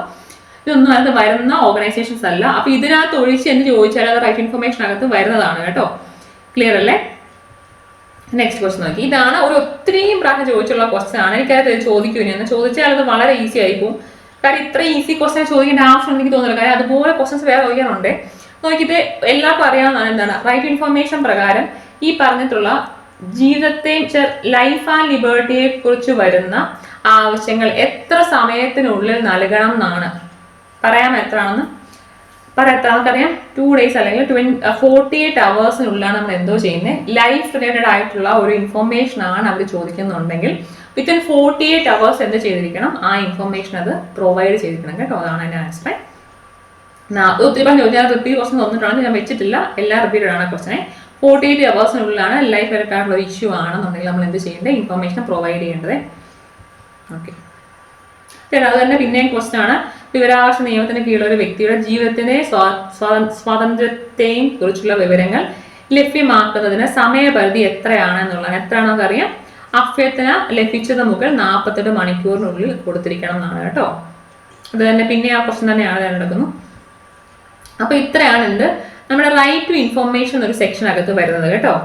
ഇതൊന്നും അതിനകത്ത് വരുന്ന ഓർഗനൈസേഷൻസ് അല്ല. അപ്പൊ ഇതിനകത്ത് ഒഴിച്ച് എന്ന് ചോദിച്ചാൽ അത് റൈറ്റ് ഇൻഫോർമേഷൻ അകത്ത് വരുന്നതാണ് കേട്ടോ. ക്ലിയർ അല്ലേ? നെക്സ്റ്റ് ക്വസ്റ്റ്യൻ നോക്കി. ഇതാണ് ഒരു ഒത്തിരിയും പ്രാവശ്യം ചോദിച്ചുള്ള ക്വസ്റ്റ്യൻ ആണ്. എനിക്കത് ചോദിക്കുമെന്ന് ചോദിച്ചാൽ അത് വളരെ ഈസി ആയിപ്പോവും. കാര്യം ഇത്ര ഈസി ക്വസ്റ്റ്യൻ ചോദിക്കേണ്ട ആവശ്യം എനിക്ക് തോന്നുന്നില്ല. കാര്യം അതുപോലെ ക്വസ്റ്റ്യൻസ് വേറെ ചോദിക്കാനുണ്ട്. നോക്കിയിട്ട് എല്ലാവർക്കും അറിയാവുന്നതാണ് എന്താണ് റൈറ്റ് ഇൻഫോർമേഷൻ പ്രകാരം ഈ പറഞ്ഞിട്ടുള്ള ജീവിതത്തെയും ലൈഫ് ആൻഡ് ലിബർട്ടിയെ കുറിച്ച് വരുന്ന ആവശ്യങ്ങൾ എത്ര സമയത്തിനുള്ളിൽ നൽകണം എന്നാണ്. പറയാം എത്രയാണെന്ന് നമുക്കറിയാം. 2 days അല്ലെങ്കിൽ 48 hours-നുള്ളിലാണ് നമ്മൾ എന്തോ ചെയ്യുന്നത്. ലൈഫ് റിലേറ്റഡ് ആയിട്ടുള്ള ഒരു ഇൻഫോർമേഷൻ ആണ് അവർ ചോദിക്കുന്നുണ്ടെങ്കിൽ വിത്തിൻ 48 hours എന്ത് ചെയ്തിരിക്കണം, ആ ഇൻഫോർമേഷൻ അത് പ്രൊവൈഡ് ചെയ്തിരിക്കണം കേട്ടോ. അതാണ് എൻ്റെ ആൻസർ. ഒത്തിരി ചോദിച്ചാൽ റിപ്പീറ്റ് ക്വസ്റ്റൻ തന്നിട്ടാണ്, ഞാൻ വെച്ചിട്ടില്ല. എല്ലാം റിപ്പീറ്റഡ് ആണ് ക്വസ്റ്റനെ. 48 hours-നുള്ളിലാണ് ലൈഫ് റിലേറ്റഡ് ആയിട്ടുള്ള ഒരു ഇഷ്യൂ ആണെന്നുണ്ടെങ്കിൽ നമ്മൾ എന്ത് ചെയ്യേണ്ടത്, ഇൻഫോർമേഷൻ പ്രൊവൈഡ് ചെയ്യേണ്ടത്. ഓക്കെ, അത് തന്നെ പിന്നെയും ക്വസ്റ്റൻ ആണ്. വിവരാവകാശ നിയമത്തിന് കീഴിലുള്ള ഒരു വ്യക്തിയുടെ ജീവിതത്തിന്റെ സ്വാതന്ത്ര്യത്തെയും കുറിച്ചുള്ള വിവരങ്ങൾ ലഭ്യമാക്കുന്നതിന് സമയപരിധി എത്രയാണ് എന്നുള്ളതാണ്. എത്രയാണെന്ന് നമുക്കറിയാം. അഭ്യർത്ഥന ലഭിച്ചത് മുതൽ 48 മണിക്കൂറിനുള്ളിൽ കൊടുത്തിരിക്കണം എന്നാണ് കേട്ടോ. അത് തന്നെ പിന്നെ ആ ക്വസ്റ്റൻ തന്നെയാണ് നടക്കുന്നു. അപ്പൊ ഇത്രയാണ് നമ്മുടെ റൈറ്റ് ടു ഇൻഫോർമേഷൻ ഒരു സെക്ഷൻ അകത്ത് വരുന്നത് കേട്ടോ.